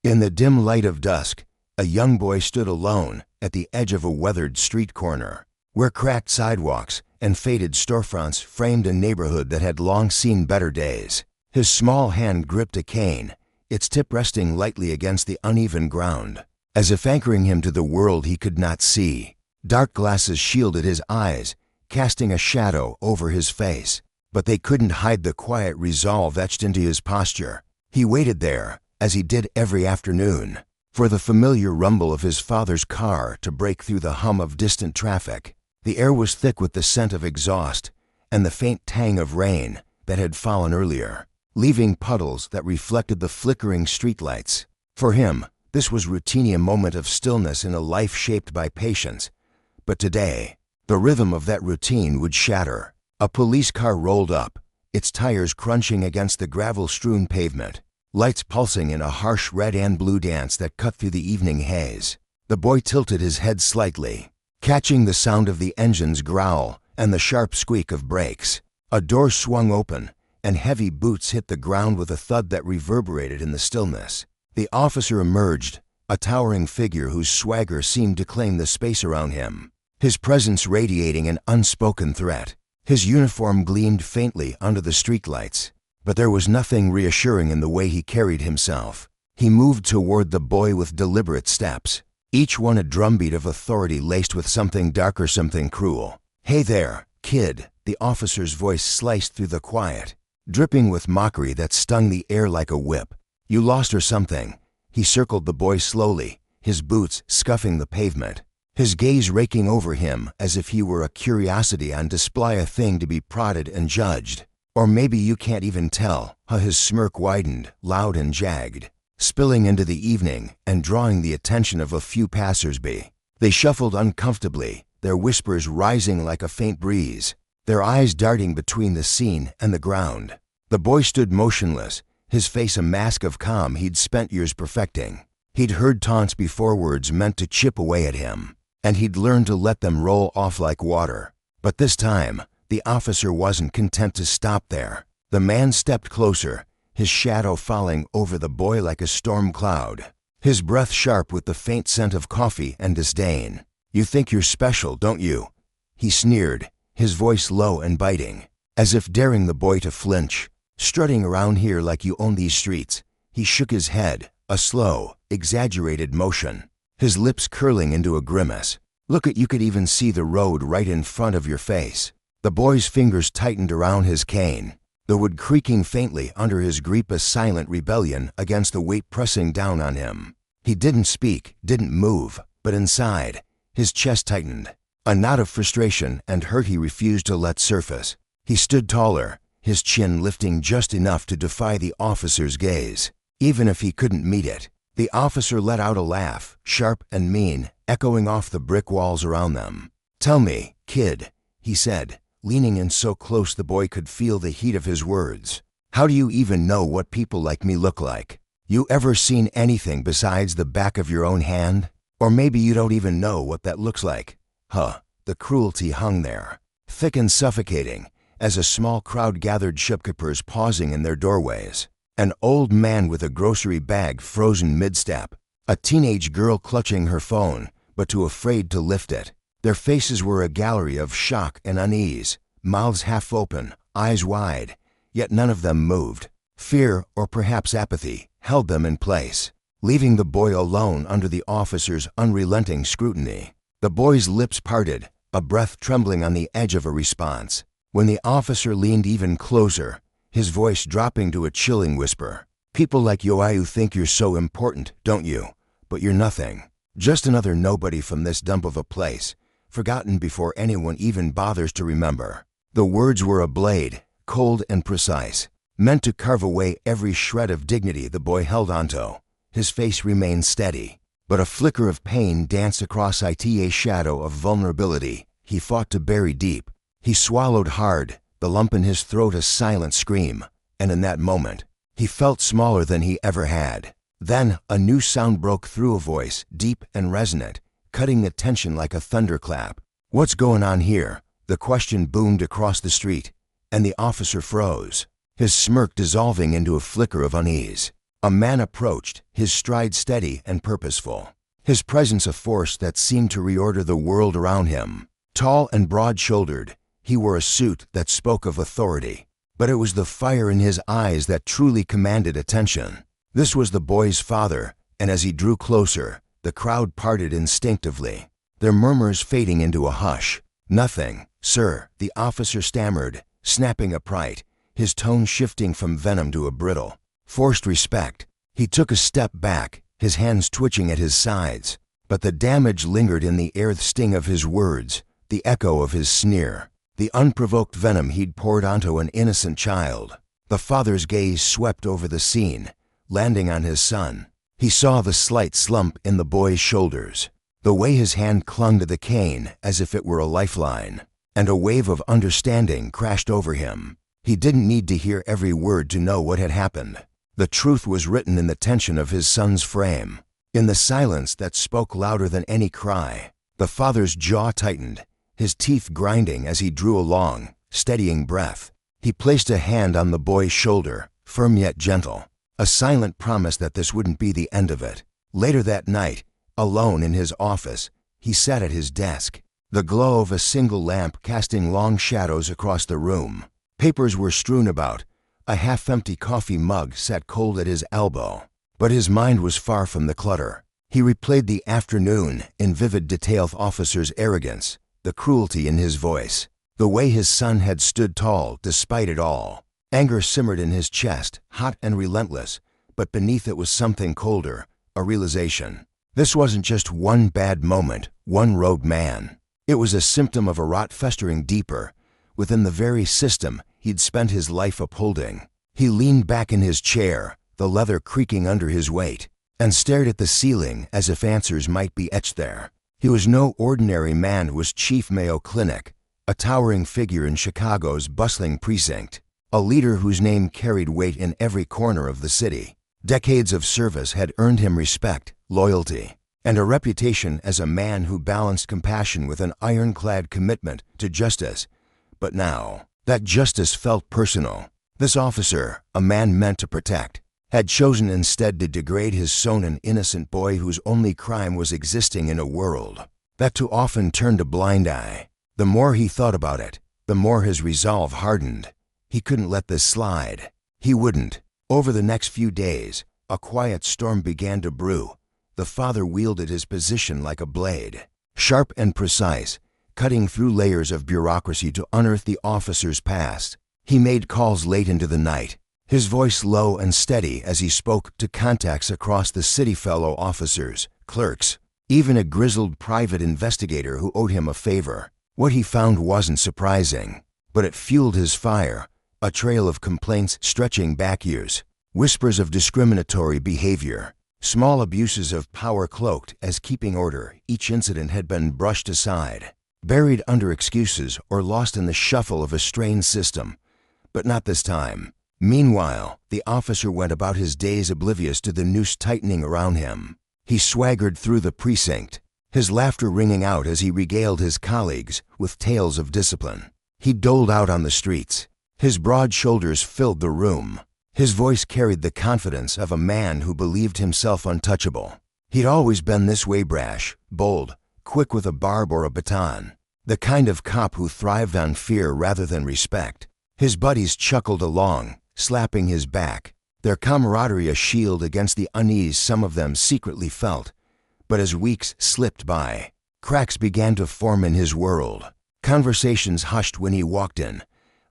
In the dim light of dusk, a young boy stood alone at the edge of a weathered street corner, where cracked sidewalks and faded storefronts framed a neighborhood that had long seen better days. His small hand gripped a cane, its tip resting lightly against the uneven ground, as if anchoring him to the world he could not see. Dark glasses shielded his eyes, casting a shadow over his face, but they couldn't hide the quiet resolve etched into his posture. He waited there, as he did every afternoon, for the familiar rumble of his father's car to break through the hum of distant traffic. The air was thick with the scent of exhaust and the faint tang of rain that had fallen earlier, leaving puddles that reflected the flickering streetlights. For him, this was routine, a moment of stillness in a life shaped by patience. But today, the rhythm of that routine would shatter. A police car rolled up, its tires crunching against the gravel-strewn pavement, lights pulsing in a harsh red and blue dance that cut through the evening haze. The boy tilted his head slightly, catching the sound of the engine's growl and the sharp squeak of brakes. A door swung open, and heavy boots hit the ground with a thud that reverberated in the stillness. The officer emerged, a towering figure whose swagger seemed to claim the space around him, his presence radiating an unspoken threat. His uniform gleamed faintly under the streetlights, but there was nothing reassuring in the way he carried himself. He moved toward the boy with deliberate steps, each one a drumbeat of authority laced with something darker, something cruel. "Hey there, kid," the officer's voice sliced through the quiet, dripping with mockery that stung the air like a whip. "You lost or something?" He circled the boy slowly, his boots scuffing the pavement, his gaze raking over him as if he were a curiosity on display, a thing to be prodded and judged. Or maybe you can't even tell. How his smirk widened, loud and jagged, spilling into the evening and drawing the attention of a few passers-by. They shuffled uncomfortably, their whispers rising like a faint breeze, their eyes darting between the scene and the ground. The boy stood motionless, his face a mask of calm he'd spent years perfecting. He'd heard taunts before, words meant to chip away at him, and he'd learned to let them roll off like water. But this time, the officer wasn't content to stop there. The man stepped closer, his shadow falling over the boy like a storm cloud, his breath sharp with the faint scent of coffee and disdain. "You think you're special, don't you?" he sneered, his voice low and biting, as if daring the boy to flinch. "Strutting around here like you own these streets." He shook his head, a slow, exaggerated motion, his lips curling into a grimace. "Look at you, could even see the road right in front of your face." The boy's fingers tightened around his cane, the wood creaking faintly under his grip, a silent rebellion against the weight pressing down on him. He didn't speak, didn't move, but inside, his chest tightened, a knot of frustration and hurt he refused to let surface. He stood taller, his chin lifting just enough to defy the officer's gaze, even if he couldn't meet it. The officer let out a laugh, sharp and mean, echoing off the brick walls around them. "Tell me, kid," he said, leaning in so close the boy could feel the heat of his words. "How do you even know what people like me look like? You ever seen anything besides the back of your own hand? Or maybe you don't even know what that looks like." Huh, the cruelty hung there, thick and suffocating, as a small crowd gathered, shopkeepers pausing in their doorways, an old man with a grocery bag frozen mid-step, a teenage girl clutching her phone, but too afraid to lift it. Their faces were a gallery of shock and unease, mouths half open, eyes wide, yet none of them moved. Fear, or perhaps apathy, held them in place, leaving the boy alone under the officer's unrelenting scrutiny. The boy's lips parted, a breath trembling on the edge of a response, when the officer leaned even closer, his voice dropping to a chilling whisper. "People like you think you're so important, don't you? But you're nothing. Just another nobody from this dump of a place, forgotten before anyone even bothers to remember." The words were a blade, cold and precise, meant to carve away every shred of dignity the boy held onto. His face remained steady, but a flicker of pain danced across it, a shadow of vulnerability he fought to bury deep. He swallowed hard, the lump in his throat a silent scream, and in that moment, he felt smaller than he ever had. Then a new sound broke through, a voice, deep and resonant, cutting the tension like a thunderclap. "What's going on here?" The question boomed across the street, and the officer froze, his smirk dissolving into a flicker of unease. A man approached, his stride steady and purposeful. His presence a force that seemed to reorder the world around him. Tall and broad-shouldered, he wore a suit that spoke of authority. But it was the fire in his eyes that truly commanded attention. This was the boy's father, and as he drew closer, the crowd parted instinctively, their murmurs fading into a hush. "Nothing, sir," the officer stammered, snapping upright, his tone shifting from venom to a brittle, forced respect. He took a step back, his hands twitching at his sides, but the damage lingered in the air, the sting of his words, the echo of his sneer, the unprovoked venom he'd poured onto an innocent child. The father's gaze swept over the scene, landing on his son. He saw the slight slump in the boy's shoulders, the way his hand clung to the cane as if it were a lifeline, and a wave of understanding crashed over him. He didn't need to hear every word to know what had happened. The truth was written in the tension of his son's frame, in the silence that spoke louder than any cry. The father's jaw tightened, his teeth grinding as he drew a long, steadying breath. He placed a hand on the boy's shoulder, firm yet gentle, a silent promise that this wouldn't be the end of it. Later that night, alone in his office, he sat at his desk, the glow of a single lamp casting long shadows across the room. Papers were strewn about, a half-empty coffee mug sat cold at his elbow. But his mind was far from the clutter. He replayed the afternoon in vivid detail, the officer's arrogance, the cruelty in his voice, the way his son had stood tall despite it all. Anger simmered in his chest, hot and relentless, but beneath it was something colder, a realization. This wasn't just one bad moment, one rogue man. It was a symptom of a rot festering deeper, within the very system he'd spent his life upholding. He leaned back in his chair, the leather creaking under his weight, and stared at the ceiling as if answers might be etched there. He was no ordinary man who was chief Mayo Clinic, a towering figure in Chicago's bustling precinct, a leader whose name carried weight in every corner of the city. Decades of service had earned him respect, loyalty, and a reputation as a man who balanced compassion with an ironclad commitment to justice. But now, that justice felt personal. This officer, a man meant to protect, had chosen instead to degrade his son, an innocent boy whose only crime was existing in a world that too often turned a blind eye. The more he thought about it, the more his resolve hardened. He couldn't let this slide. He wouldn't. Over the next few days, a quiet storm began to brew. The father wielded his position like a blade, sharp and precise, cutting through layers of bureaucracy to unearth the officer's past. He made calls late into the night, his voice low and steady as he spoke to contacts across the city, fellow officers, clerks, even a grizzled private investigator who owed him a favor. What he found wasn't surprising, but it fueled his fire, a trail of complaints stretching back years, whispers of discriminatory behavior, small abuses of power cloaked as keeping order. Each incident had been brushed aside, buried under excuses or lost in the shuffle of a strained system. But not this time. Meanwhile, the officer went about his days oblivious to the noose tightening around him. He swaggered through the precinct, his laughter ringing out as he regaled his colleagues with tales of discipline. He doled out on the streets. His broad shoulders filled the room. His voice carried the confidence of a man who believed himself untouchable. He'd always been this way, brash, bold, quick with a barb or a baton, the kind of cop who thrived on fear rather than respect. His buddies chuckled along, slapping his back, their camaraderie a shield against the unease some of them secretly felt. But as weeks slipped by, cracks began to form in his world. Conversations hushed when he walked in.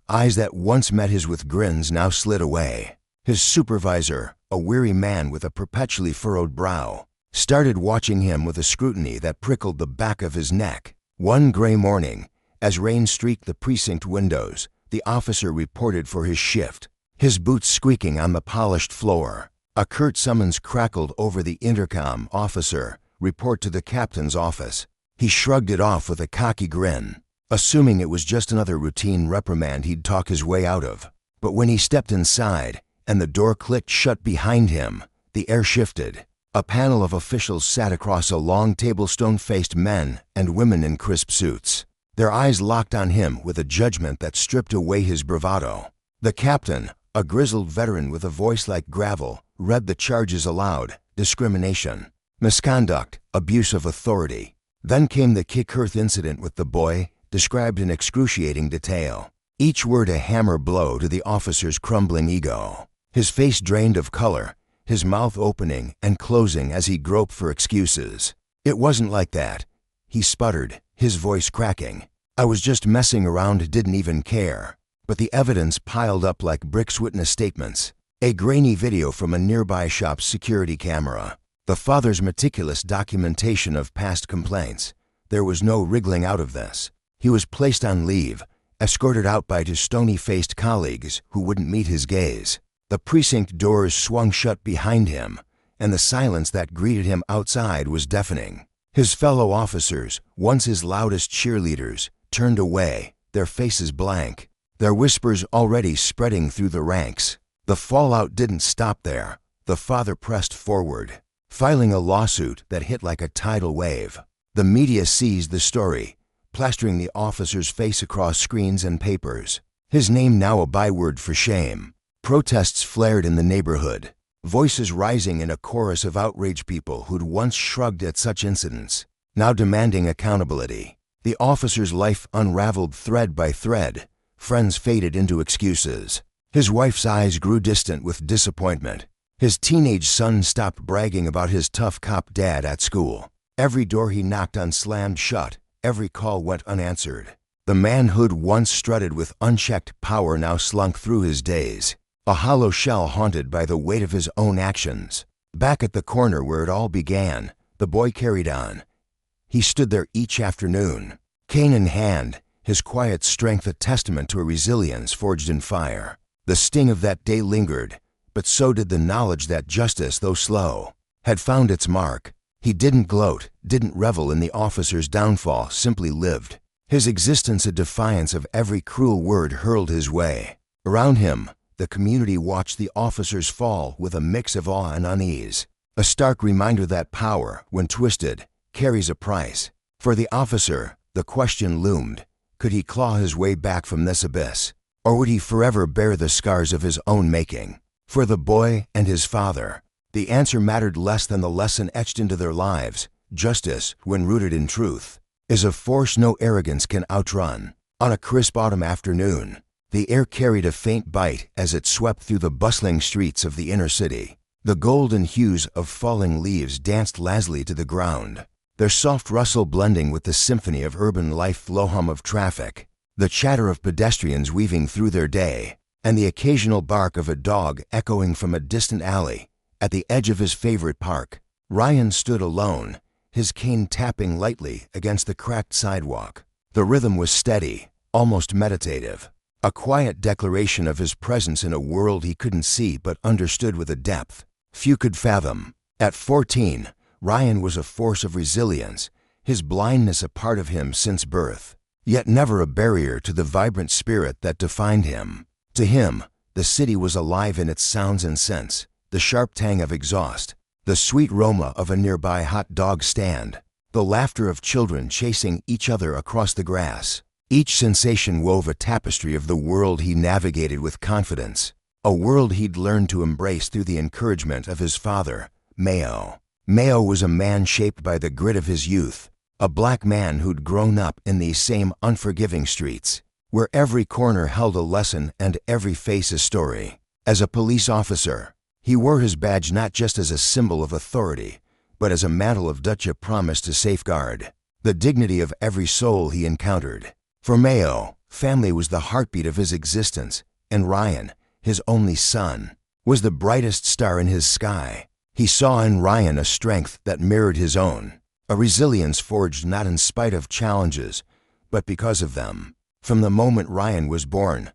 Eyes that once met his with grins now slid away. His supervisor, a weary man with a perpetually furrowed brow, started watching him with a scrutiny that prickled the back of his neck. One gray morning, as rain streaked the precinct windows, the officer reported for his shift, his boots squeaking on the polished floor. A curt summons crackled over the intercom. "Officer, report to the captain's office." He shrugged it off with a cocky grin, assuming it was just another routine reprimand he'd talk his way out of. But when he stepped inside, and the door clicked shut behind him, the air shifted. A panel of officials sat across a long table, stone-faced men and women in crisp suits. Their eyes locked on him with a judgment that stripped away his bravado. The captain, a grizzled veteran with a voice like gravel, read the charges aloud: discrimination, misconduct, abuse of authority. Then came the kick-earth incident with the boy, described in excruciating detail. Each word a hammer blow to the officer's crumbling ego. His face drained of color, his mouth opening and closing as he groped for excuses. "It wasn't like that," he sputtered, his voice cracking. "I was just messing around, didn't even care." But the evidence piled up like bricks: witness statements, a grainy video from a nearby shop's security camera, the father's meticulous documentation of past complaints. There was no wriggling out of this. He was placed on leave, escorted out by two stony-faced colleagues who wouldn't meet his gaze. The precinct doors swung shut behind him, and the silence that greeted him outside was deafening. His fellow officers, once his loudest cheerleaders, turned away, their faces blank, their whispers already spreading through the ranks. The fallout didn't stop there. The father pressed forward, filing a lawsuit that hit like a tidal wave. The media seized the story, plastering the officer's face across screens and papers, his name now a byword for shame. Protests flared in the neighborhood, voices rising in a chorus of outraged people who'd once shrugged at such incidents, now demanding accountability. The officer's life unraveled thread by thread. Friends faded into excuses. His wife's eyes grew distant with disappointment. His teenage son stopped bragging about his tough cop dad at school. Every door he knocked on slammed shut. Every call went unanswered. The manhood once strutted with unchecked power now slunk through his days, a hollow shell haunted by the weight of his own actions. Back at the corner where it all began, the boy carried on. He stood there each afternoon, cane in hand, his quiet strength a testament to a resilience forged in fire. The sting of that day lingered, but so did the knowledge that justice, though slow, had found its mark. He didn't gloat, didn't revel in the officer's downfall, simply lived, his existence a defiance of every cruel word hurled his way. Around him, the community watched the officer's fall with a mix of awe and unease, a stark reminder that power, when twisted, carries a price. For the officer, the question loomed: could he claw his way back from this abyss, or would he forever bear the scars of his own making? For the boy and his father, the answer mattered less than the lesson etched into their lives. Justice, when rooted in truth, is a force no arrogance can outrun. On a crisp autumn afternoon, the air carried a faint bite as it swept through the bustling streets of the inner city. The golden hues of falling leaves danced lazily to the ground, their soft rustle blending with the symphony of urban life, low hum of traffic, the chatter of pedestrians weaving through their day, and the occasional bark of a dog echoing from a distant alley. At the edge of his favorite park, Ryan stood alone, his cane tapping lightly against the cracked sidewalk. The rhythm was steady, almost meditative, a quiet declaration of his presence in a world he couldn't see but understood with a depth few could fathom. At 14, Ryan was a force of resilience, his blindness a part of him since birth, yet never a barrier to the vibrant spirit that defined him. To him, the city was alive in its sounds and scents, the sharp tang of exhaust, the sweet aroma of a nearby hot dog stand, the laughter of children chasing each other across the grass. Each sensation wove a tapestry of the world he navigated with confidence, a world he'd learned to embrace through the encouragement of his father, Mayo. Mayo was a man shaped by the grit of his youth, a black man who'd grown up in these same unforgiving streets, where every corner held a lesson and every face a story. As a police officer, he wore his badge not just as a symbol of authority, but as a mantle of duty promised to safeguard the dignity of every soul he encountered. For Mayo, family was the heartbeat of his existence, and Ryan, his only son, was the brightest star in his sky. He saw in Ryan a strength that mirrored his own, a resilience forged not in spite of challenges, but because of them. From the moment Ryan was born,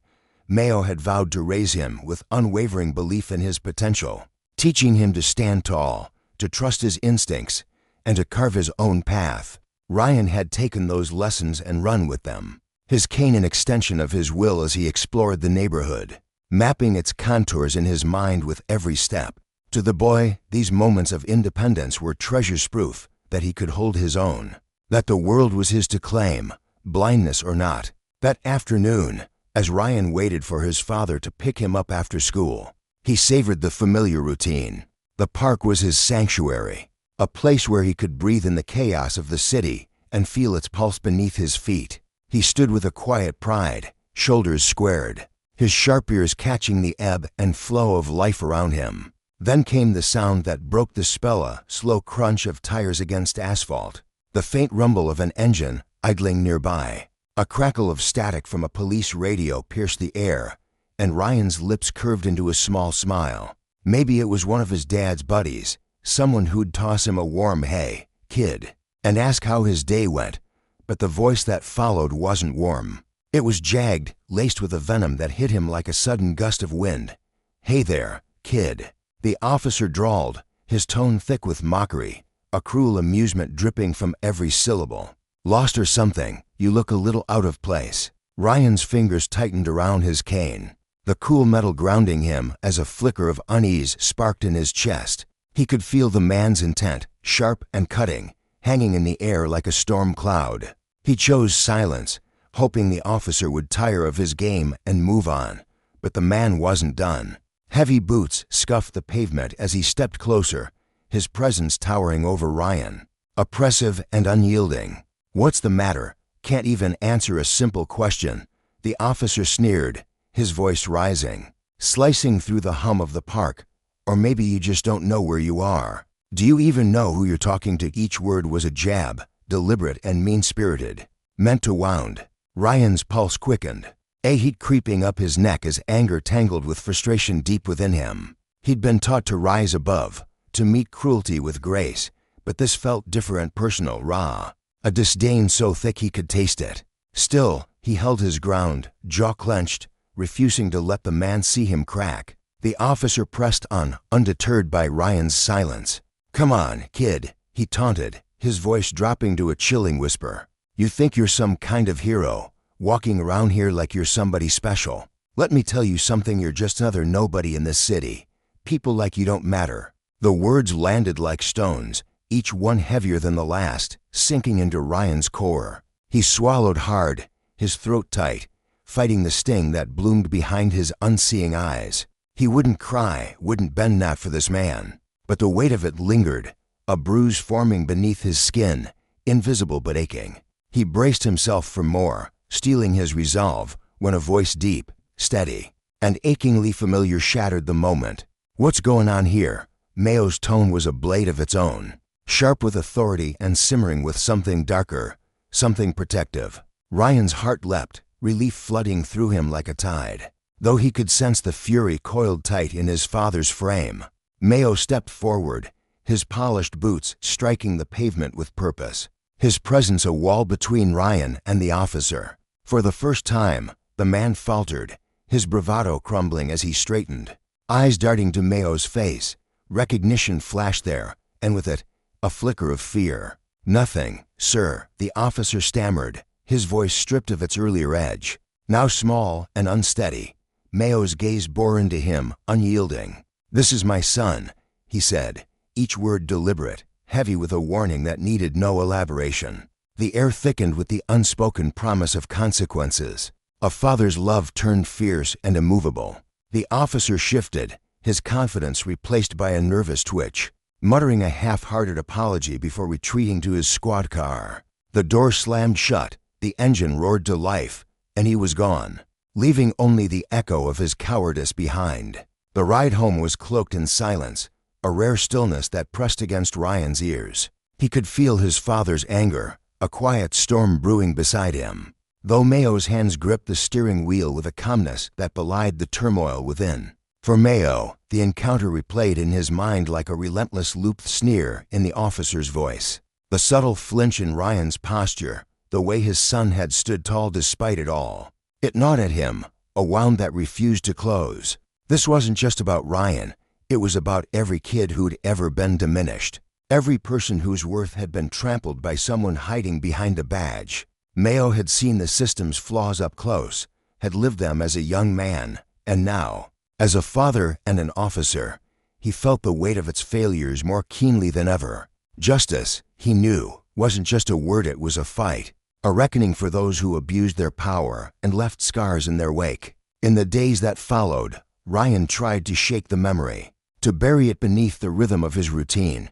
Mayo had vowed to raise him with unwavering belief in his potential, teaching him to stand tall, to trust his instincts, and to carve his own path. Ryan had taken those lessons and run with them, his cane an extension of his will as he explored the neighborhood, mapping its contours in his mind with every step. To the boy, these moments of independence were treasures proof that he could hold his own, that the world was his to claim, blindness or not. That afternoon, as Ryan waited for his father to pick him up after school, He savored the familiar routine. The park was his sanctuary, a place where he could breathe in the chaos of the city and feel its pulse beneath his feet. He stood with a quiet pride, shoulders squared, his sharp ears catching the ebb and flow of life around him. Then came the sound that broke the spell, a slow crunch of tires against asphalt, the faint rumble of an engine idling nearby. A crackle of static from a police radio pierced the air, and Ryan's lips curved into a small smile. Maybe it was one of his dad's buddies, someone who'd toss him a warm "Hey, kid," and ask how his day went, but the voice that followed wasn't warm. It was jagged, laced with a venom that hit him like a sudden gust of wind. "Hey there, kid," the officer drawled, his tone thick with mockery, a cruel amusement dripping from every syllable. "Lost or something? You look a little out of place." Ryan's fingers tightened around his cane, the cool metal grounding him as a flicker of unease sparked in his chest. He could feel the man's intent, sharp and cutting, hanging in the air like a storm cloud. He chose silence, hoping the officer would tire of his game and move on, but the man wasn't done. Heavy boots scuffed the pavement as he stepped closer, his presence towering over Ryan, oppressive and unyielding. "What's the matter? Can't even answer a simple question," the officer sneered, his voice rising, slicing through the hum of the park. "Or maybe you just don't know where you are. Do you even know who you're talking to?" Each word was a jab, deliberate and mean-spirited, meant to wound. Ryan's pulse quickened, a heat creeping up his neck as anger tangled with frustration deep within him. He'd been taught to rise above, to meet cruelty with grace, but this felt different, personal, raw, a disdain so thick he could taste it. Still, he held his ground, jaw clenched, refusing to let the man see him crack. The officer pressed on, undeterred by Ryan's silence. "Come on, kid," he taunted, his voice dropping to a chilling whisper. "You think you're some kind of hero, walking around here like you're somebody special. Let me tell you something, you're just another nobody in this city. People like you don't matter." The words landed like stones, each one heavier than the last, sinking into Ryan's core. He swallowed hard, his throat tight, fighting the sting that bloomed behind his unseeing eyes. He wouldn't cry, wouldn't bend, not for this man. But the weight of it lingered, a bruise forming beneath his skin, invisible but aching. He braced himself for more, steeling his resolve, when a voice deep, steady, and achingly familiar shattered the moment. "What's going on here?" Mayo's tone was a blade of its own, sharp with authority and simmering with something darker, something protective. Ryan's heart leapt, relief flooding through him like a tide, though he could sense the fury coiled tight in his father's frame. Mayo stepped forward, his polished boots striking the pavement with purpose, his presence a wall between Ryan and the officer. For the first time, the man faltered, his bravado crumbling as he straightened, eyes darting to Mayo's face. Recognition flashed there, and with it, a flicker of fear. "Nothing, sir," the officer stammered, his voice stripped of its earlier edge. Now small and unsteady, Mayo's gaze bore into him, unyielding. "This is my son," he said, each word deliberate, heavy with a warning that needed no elaboration. The air thickened with the unspoken promise of consequences. A father's love turned fierce and immovable. The officer shifted, his confidence replaced by a nervous twitch, muttering a half-hearted apology before retreating to his squad car. The door slammed shut, the engine roared to life, and he was gone, leaving only the echo of his cowardice behind. The ride home was cloaked in silence, a rare stillness that pressed against Ryan's ears. He could feel his father's anger, a quiet storm brewing beside him, though Mayo's hands gripped the steering wheel with a calmness that belied the turmoil within. For Mayo, the encounter replayed in his mind like a relentless looped sneer in the officer's voice. The subtle flinch in Ryan's posture, the way his son had stood tall despite it all. It gnawed at him, a wound that refused to close. This wasn't just about Ryan, it was about every kid who'd ever been diminished, every person whose worth had been trampled by someone hiding behind a badge. Mayo had seen the system's flaws up close, had lived them as a young man, and now, as a father and an officer, he felt the weight of its failures more keenly than ever. Justice, he knew, wasn't just a word, it was a fight, a reckoning for those who abused their power and left scars in their wake. In the days that followed, Ryan tried to shake the memory, to bury it beneath the rhythm of his routine,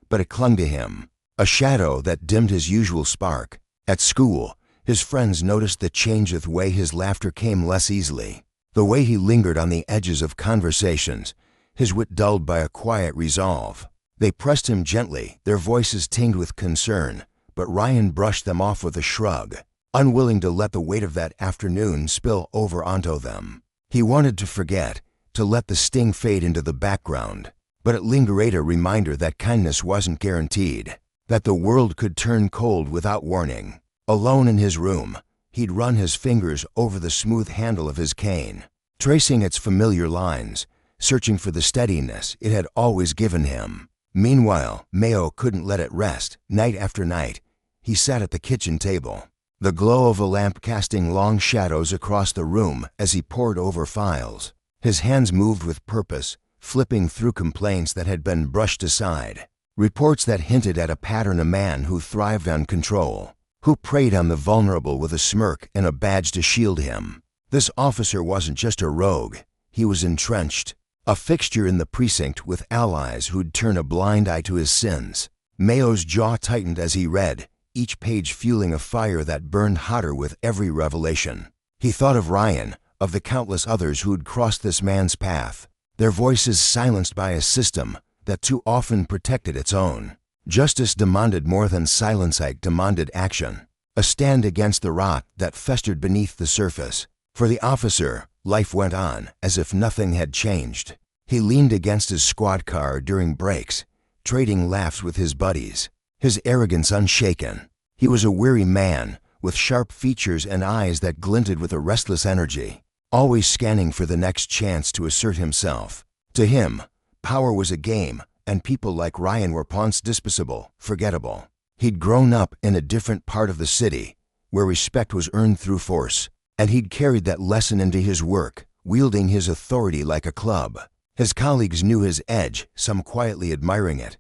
but it clung to him, a shadow that dimmed his usual spark. At school, his friends noticed the change of the way his laughter came less easily, the way he lingered on the edges of conversations, his wit dulled by a quiet resolve. They pressed him gently, their voices tinged with concern, but Ryan brushed them off with a shrug, unwilling to let the weight of that afternoon spill over onto them. He wanted to forget, to let the sting fade into the background, but it lingered, a reminder that kindness wasn't guaranteed, that the world could turn cold without warning. Alone in his room, he'd run his fingers over the smooth handle of his cane, tracing its familiar lines, searching for the steadiness it had always given him. Meanwhile, Mayo couldn't let it rest. Night after night, he sat at the kitchen table, the glow of a lamp casting long shadows across the room as he pored over files. His hands moved with purpose, flipping through complaints that had been brushed aside, reports that hinted at a pattern, a man who thrived on control, who preyed on the vulnerable with a smirk and a badge to shield him. This officer wasn't just a rogue, he was entrenched, a fixture in the precinct with allies who'd turn a blind eye to his sins. Mayo's jaw tightened as he read, each page fueling a fire that burned hotter with every revelation. He thought of Ryan, of the countless others who'd crossed this man's path, their voices silenced by a system that too often protected its own. Justice demanded more than silence, it demanded action, a stand against the rot that festered beneath the surface. For the officer, life went on as if nothing had changed. He leaned against his squad car during breaks, trading laughs with his buddies, his arrogance unshaken. He was a weary man, with sharp features and eyes that glinted with a restless energy, always scanning for the next chance to assert himself. To him, power was a game, and people like Ryan were pawns, disposable, forgettable. He'd grown up in a different part of the city, where respect was earned through force, and he'd carried that lesson into his work, wielding his authority like a club. His colleagues knew his edge, some quietly admiring it,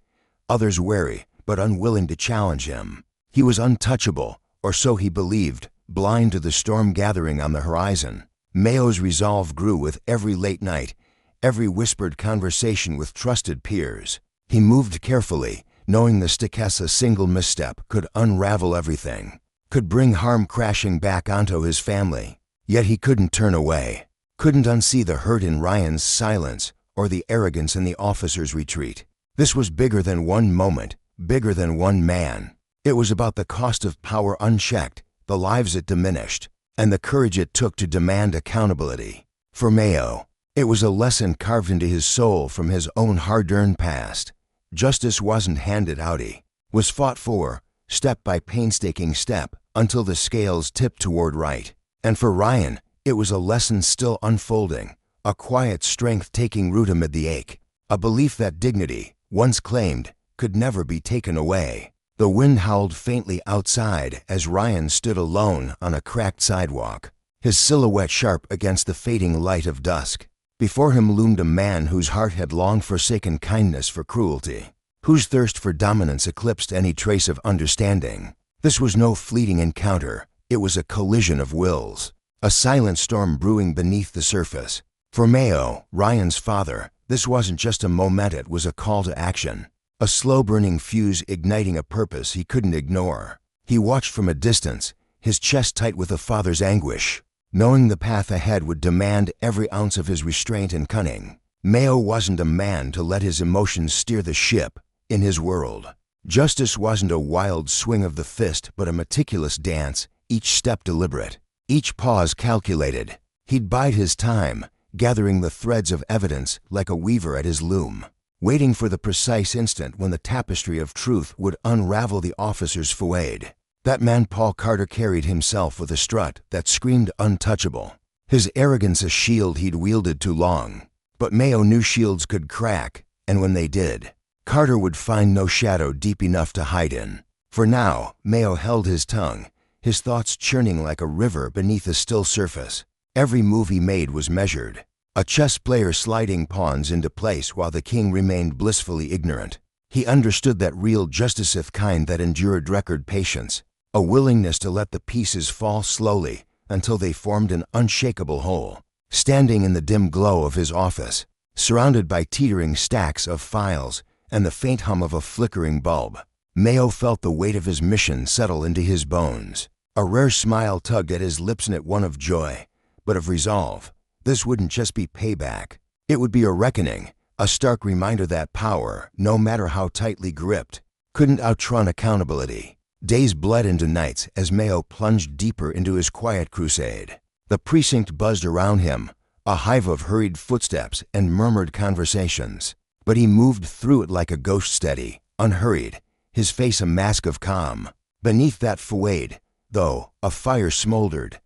others wary but unwilling to challenge him. He was untouchable, or so he believed, blind to the storm gathering on the horizon. Mayo's resolve grew with every late night, every whispered conversation with trusted peers. He moved carefully, knowing the stakes a single misstep could unravel everything, could bring harm crashing back onto his family. Yet he couldn't turn away, couldn't unsee the hurt in Ryan's silence or the arrogance in the officer's retreat. This was bigger than one moment, bigger than one man. It was about the cost of power unchecked, the lives it diminished, and the courage it took to demand accountability. For Mayo, it was a lesson carved into his soul from his own hard-earned past. Justice wasn't handed out, it was fought for, step by painstaking step, until the scales tipped toward right. And for Ryan, it was a lesson still unfolding, a quiet strength taking root amid the ache, a belief that dignity, once claimed, could never be taken away. The wind howled faintly outside as Ryan stood alone on a cracked sidewalk, his silhouette sharp against the fading light of dusk. Before him loomed a man whose heart had long forsaken kindness for cruelty, whose thirst for dominance eclipsed any trace of understanding. This was no fleeting encounter, it was a collision of wills, a silent storm brewing beneath the surface. For Mayo, Ryan's father, this wasn't just a moment, it was a call to action, a slow-burning fuse igniting a purpose he couldn't ignore. He watched from a distance, his chest tight with a father's anguish, knowing the path ahead would demand every ounce of his restraint and cunning. Mayo wasn't a man to let his emotions steer the ship. In his world, justice wasn't a wild swing of the fist but a meticulous dance, each step deliberate, each pause calculated. He'd bide his time, gathering the threads of evidence like a weaver at his loom, waiting for the precise instant when the tapestry of truth would unravel the officer's fouade. That man Paul Carter carried himself with a strut that screamed untouchable, his arrogance a shield he'd wielded too long. But Mayo knew shields could crack, and when they did, Carter would find no shadow deep enough to hide in. For now, Mayo held his tongue, his thoughts churning like a river beneath a still surface. Every move he made was measured, a chess player sliding pawns into place while the king remained blissfully ignorant. He understood that real justice is kind that endured record patience, a willingness to let the pieces fall slowly until they formed an unshakable whole. Standing in the dim glow of his office, surrounded by teetering stacks of files and the faint hum of a flickering bulb, Mayo felt the weight of his mission settle into his bones. A rare smile tugged at his lips, knit one of joy, but of resolve. This wouldn't just be payback. It would be a reckoning, a stark reminder that power, no matter how tightly gripped, couldn't outrun accountability. Days bled into nights as Mayo plunged deeper into his quiet crusade. The precinct buzzed around him, a hive of hurried footsteps and murmured conversations. But he moved through it like a ghost, steady, unhurried, his face a mask of calm. Beneath that facade, though, a fire smoldered.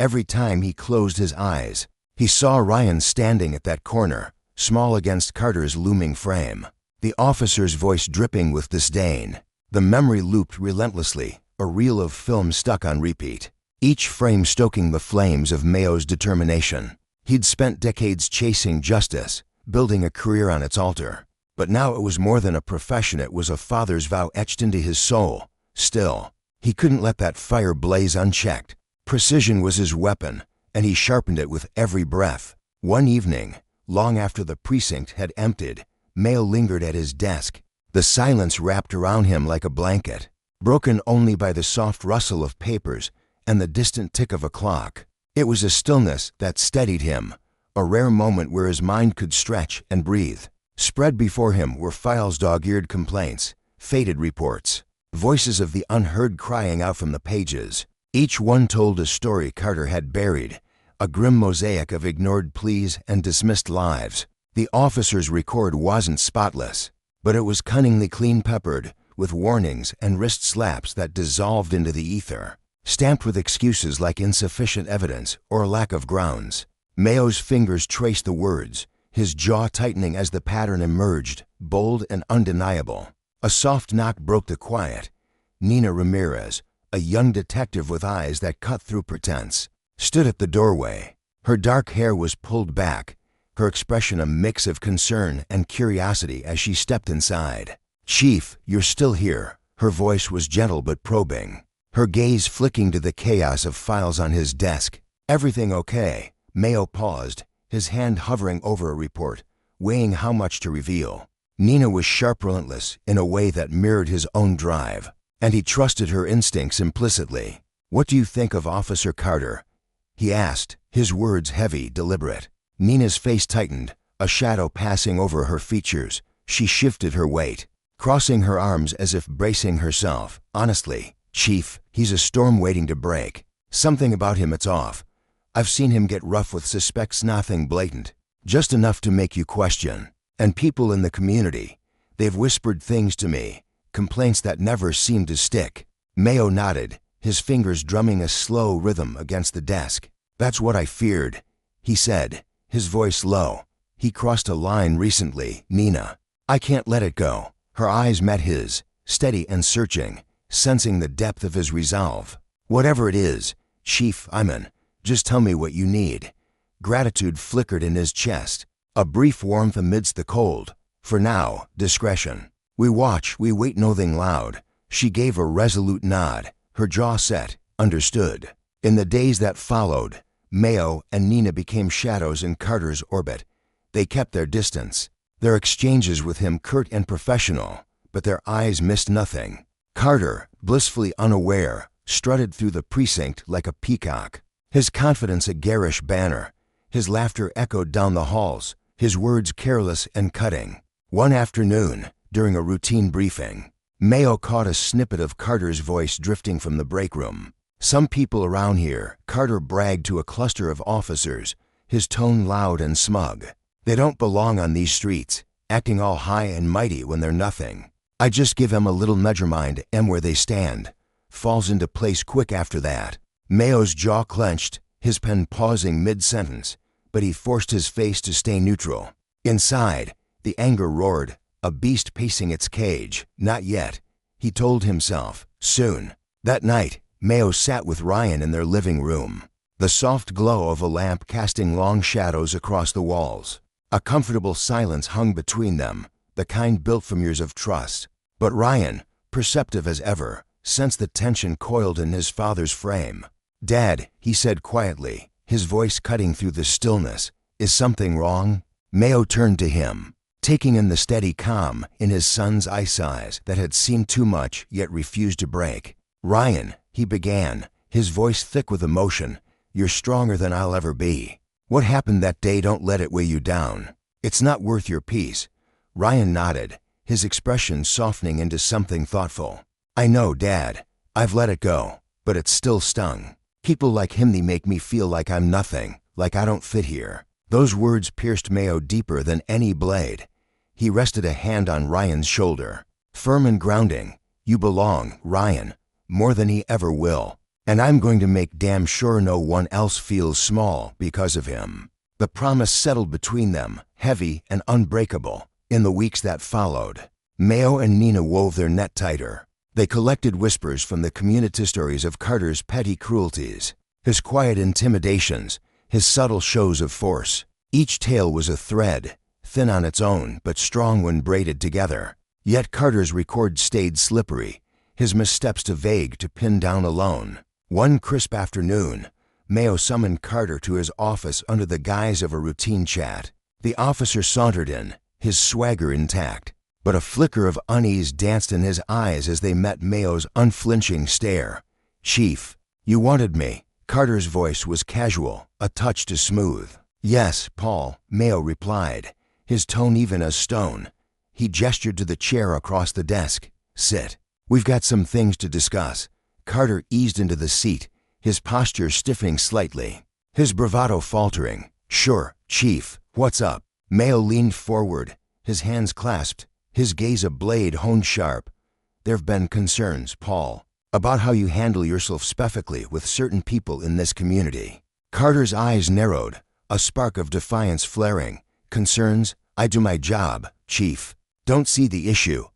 Every time he closed his eyes, he saw Ryan standing at that corner, small against Carter's looming frame, the officer's voice dripping with disdain. The memory looped relentlessly, a reel of film stuck on repeat, each frame stoking the flames of Mayo's determination. He'd spent decades chasing justice, building a career on its altar. But now it was more than a profession, it was a father's vow etched into his soul. Still, he couldn't let that fire blaze unchecked. Precision was his weapon, and he sharpened it with every breath. One evening, long after the precinct had emptied, Mayo lingered at his desk. The silence wrapped around him like a blanket, broken only by the soft rustle of papers and the distant tick of a clock. It was a stillness that steadied him, a rare moment where his mind could stretch and breathe. Spread before him were files, dog-eared complaints, faded reports, voices of the unheard crying out from the pages. Each one told a story Carter had buried, a grim mosaic of ignored pleas and dismissed lives. The officer's record wasn't spotless, but it was cunningly clean-peppered, with warnings and wrist slaps that dissolved into the ether, stamped with excuses like insufficient evidence or lack of grounds. Mayo's fingers traced the words, his jaw tightening as the pattern emerged, bold and undeniable. A soft knock broke the quiet. Nina Ramirez, a young detective with eyes that cut through pretense, stood at the doorway. Her dark hair was pulled back, her expression a mix of concern and curiosity as she stepped inside. "Chief, you're still here." Her voice was gentle but probing, her gaze flicking to the chaos of files on his desk. "Everything okay?" Mayo paused, his hand hovering over a report, weighing how much to reveal. Nina was sharp, relentless, in a way that mirrored his own drive, and he trusted her instincts implicitly. "What do you think of Officer Carter?" he asked, his words heavy, deliberate. Nina's face tightened, a shadow passing over her features. She shifted her weight, crossing her arms as if bracing herself. "Honestly, Chief, he's a storm waiting to break. Something about him, it's off. I've seen him get rough with suspects, nothing blatant, just enough to make you question. And people in the community, they've whispered things to me, complaints that never seemed to stick." Mayo nodded, his fingers drumming a slow rhythm against the desk. "That's what I feared," he said, his voice low. "He crossed a line recently, Nina. I can't let it go." Her eyes met his, steady and searching, sensing the depth of his resolve. "Whatever it is, Chief, I'm in. Just tell me what you need." Gratitude flickered in his chest, a brief warmth amidst the cold. "For now, discretion. We watch, we wait, nothing loud." She gave a resolute nod, her jaw set. "Understood." In the days that followed, Mayo and Nina became shadows in Carter's orbit. They kept their distance, their exchanges with him curt and professional, but their eyes missed nothing. Carter, blissfully unaware, strutted through the precinct like a peacock, his confidence a garish banner. His laughter echoed down the halls, his words careless and cutting. One afternoon, during a routine briefing, Mayo caught a snippet of Carter's voice drifting from the break room. "Some people around here," Carter bragged to a cluster of officers, his tone loud and smug. "They don't belong on these streets, acting all high and mighty when they're nothing. I just give 'em a little measuremind and where they stand. Falls into place quick after that." Mayo's jaw clenched, his pen pausing mid-sentence, but he forced his face to stay neutral. Inside, the anger roared, a beast pacing its cage. Not yet, he told himself. Soon. That night, Mayo sat with Ryan in their living room, the soft glow of a lamp casting long shadows across the walls. A comfortable silence hung between them, the kind built from years of trust. But Ryan, perceptive as ever, sensed the tension coiled in his father's frame. "Dad," he said quietly, his voice cutting through the stillness. "Is something wrong?" Mayo turned to him, taking in the steady calm in his son's eyes that had seemed too much yet refused to break. "Ryan," he began, his voice thick with emotion, "you're stronger than I'll ever be. What happened that day, don't let it weigh you down. It's not worth your peace." Ryan nodded, his expression softening into something thoughtful. "I know, Dad. I've let it go, but it still stung. People like him, they make me feel like I'm nothing, like I don't fit here." Those words pierced Mayo deeper than any blade. He rested a hand on Ryan's shoulder, firm and grounding. "You belong, Ryan, more than he ever will. And I'm going to make damn sure no one else feels small because of him." The promise settled between them, heavy and unbreakable. In the weeks that followed, Mayo and Nina wove their net tighter. They collected whispers from the community, stories of Carter's petty cruelties, his quiet intimidations, his subtle shows of force. Each tale was a thread, thin on its own but strong when braided together. Yet Carter's record stayed slippery, his missteps too vague to pin down alone. One crisp afternoon, Mayo summoned Carter to his office under the guise of a routine chat. The officer sauntered in, his swagger intact, but a flicker of unease danced in his eyes as they met Mayo's unflinching stare. "Chief, you wanted me." Carter's voice was casual, a touch too smooth. "Yes, Paul," Mayo replied, his tone even as stone. He gestured to the chair across the desk. "Sit. We've got some things to discuss." Carter eased into the seat, his posture stiffening slightly, his bravado faltering. "Sure, Chief, what's up?" Mayo leaned forward, his hands clasped, his gaze a blade honed sharp. "There've been concerns, Paul, about how you handle yourself specifically with certain people in this community." Carter's eyes narrowed, a spark of defiance flaring. "Concerns? I do my job, Chief. Don't see the issue."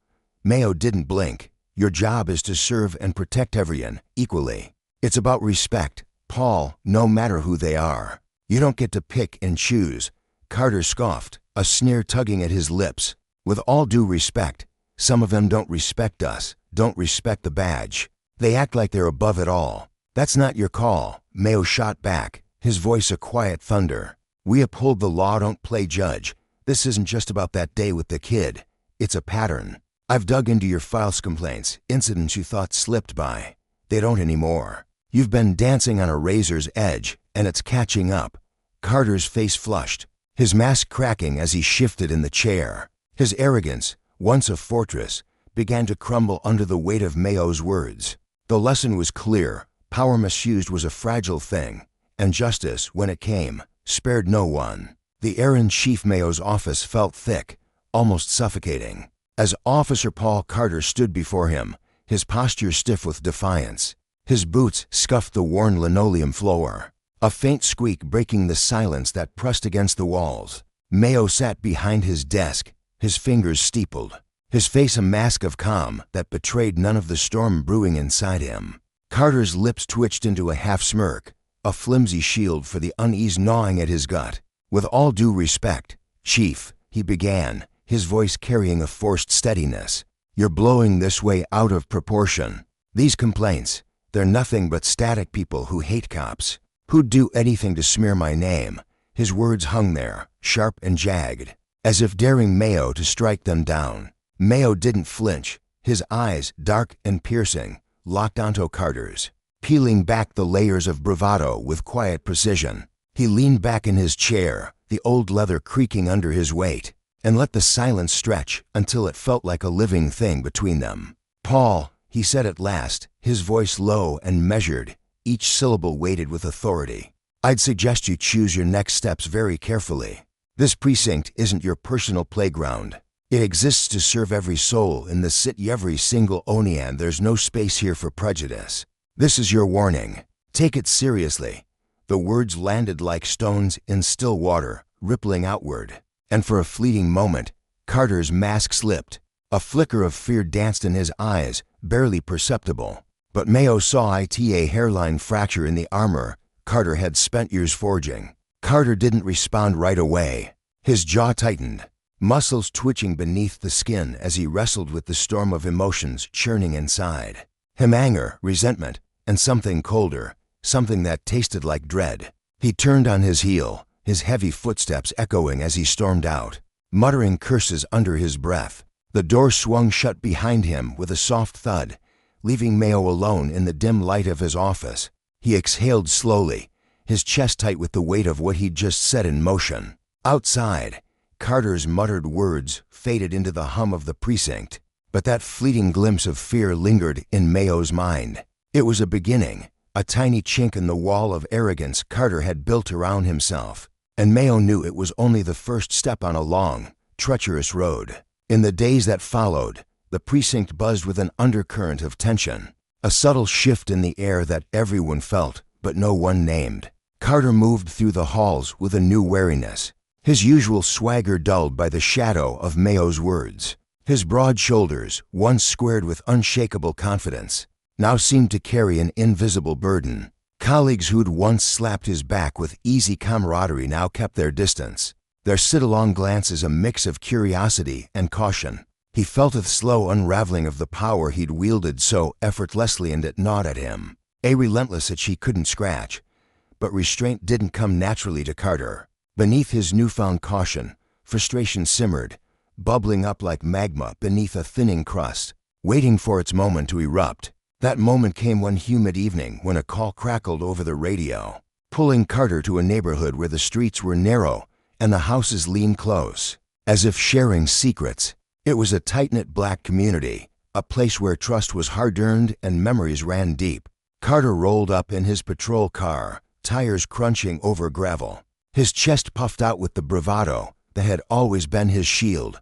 Mayo didn't blink. "Your job is to serve and protect everyone equally. It's about respect, Paul, no matter who they are. You don't get to pick and choose." Carter scoffed, a sneer tugging at his lips. "With all due respect, some of them don't respect us, don't respect the badge. They act like they're above it all." "That's not your call," Mayo shot back, his voice a quiet thunder. "We uphold the law, don't play judge. This isn't just about that day with the kid. It's a pattern. I've dug into your files, complaints, incidents you thought slipped by. They don't anymore. You've been dancing on a razor's edge, and it's catching up." Carter's face flushed, his mask cracking as he shifted in the chair. His arrogance, once a fortress, began to crumble under the weight of Mayo's words. The lesson was clear. Power misused was a fragile thing, and justice, when it came, spared no one. The air in Chief Mayo's office felt thick, almost suffocating. As Officer Paul Carter stood before him, his posture stiff with defiance, his boots scuffed the worn linoleum floor, a faint squeak breaking the silence that pressed against the walls. Mayo sat behind his desk, his fingers steepled, his face a mask of calm that betrayed none of the storm brewing inside him. Carter's lips twitched into a half smirk, a flimsy shield for the unease gnawing at his gut. "With all due respect, Chief," he began, his voice carrying a forced steadiness, "you're blowing this way out of proportion. These complaints, they're nothing but static people who hate cops, who'd do anything to smear my name." His words hung there, sharp and jagged, as if daring Mayo to strike them down. Mayo didn't flinch, his eyes, dark and piercing, locked onto Carter's, peeling back the layers of bravado with quiet precision. He leaned back in his chair, the old leather creaking under his weight, and let the silence stretch until it felt like a living thing between them. "Paul," he said at last, his voice low and measured, each syllable weighted with authority, "I'd suggest you choose your next steps very carefully. This precinct isn't your personal playground. It exists to serve every soul in the city, every single Onian. There's no space here for prejudice. This is your warning. Take it seriously." The words landed like stones in still water, rippling outward, and for a fleeting moment, Carter's mask slipped. A flicker of fear danced in his eyes, barely perceptible. But Mayo saw it, a hairline fracture in the armor Carter had spent years forging. Carter didn't respond right away. His jaw tightened, muscles twitching beneath the skin as he wrestled with the storm of emotions churning inside. Him anger, resentment, and something colder, something that tasted like dread. He turned on his heel, his heavy footsteps echoing as he stormed out, muttering curses under his breath. The door swung shut behind him with a soft thud, leaving Mayo alone in the dim light of his office. He exhaled slowly, his chest tight with the weight of what he'd just set in motion. Outside, Carter's muttered words faded into the hum of the precinct, but that fleeting glimpse of fear lingered in Mayo's mind. It was a beginning, a tiny chink in the wall of arrogance Carter had built around himself, and Mayo knew it was only the first step on a long, treacherous road. In the days that followed, the precinct buzzed with an undercurrent of tension, a subtle shift in the air that everyone felt but no one named. Carter moved through the halls with a new wariness, his usual swagger dulled by the shadow of Mayo's words. His broad shoulders, once squared with unshakable confidence, now seemed to carry an invisible burden. Colleagues who'd once slapped his back with easy camaraderie now kept their distance, their sit-along glances a mix of curiosity and caution. He felt a slow unraveling of the power he'd wielded so effortlessly, and it gnawed at him, a relentless itch he couldn't scratch. But restraint didn't come naturally to Carter. Beneath his newfound caution, frustration simmered, bubbling up like magma beneath a thinning crust, waiting for its moment to erupt. That moment came one humid evening when a call crackled over the radio, pulling Carter to a neighborhood where the streets were narrow and the houses leaned close, as if sharing secrets. It was a tight-knit black community, a place where trust was hard-earned and memories ran deep. Carter rolled up in his patrol car, tires crunching over gravel, his chest puffed out with the bravado that had always been his shield.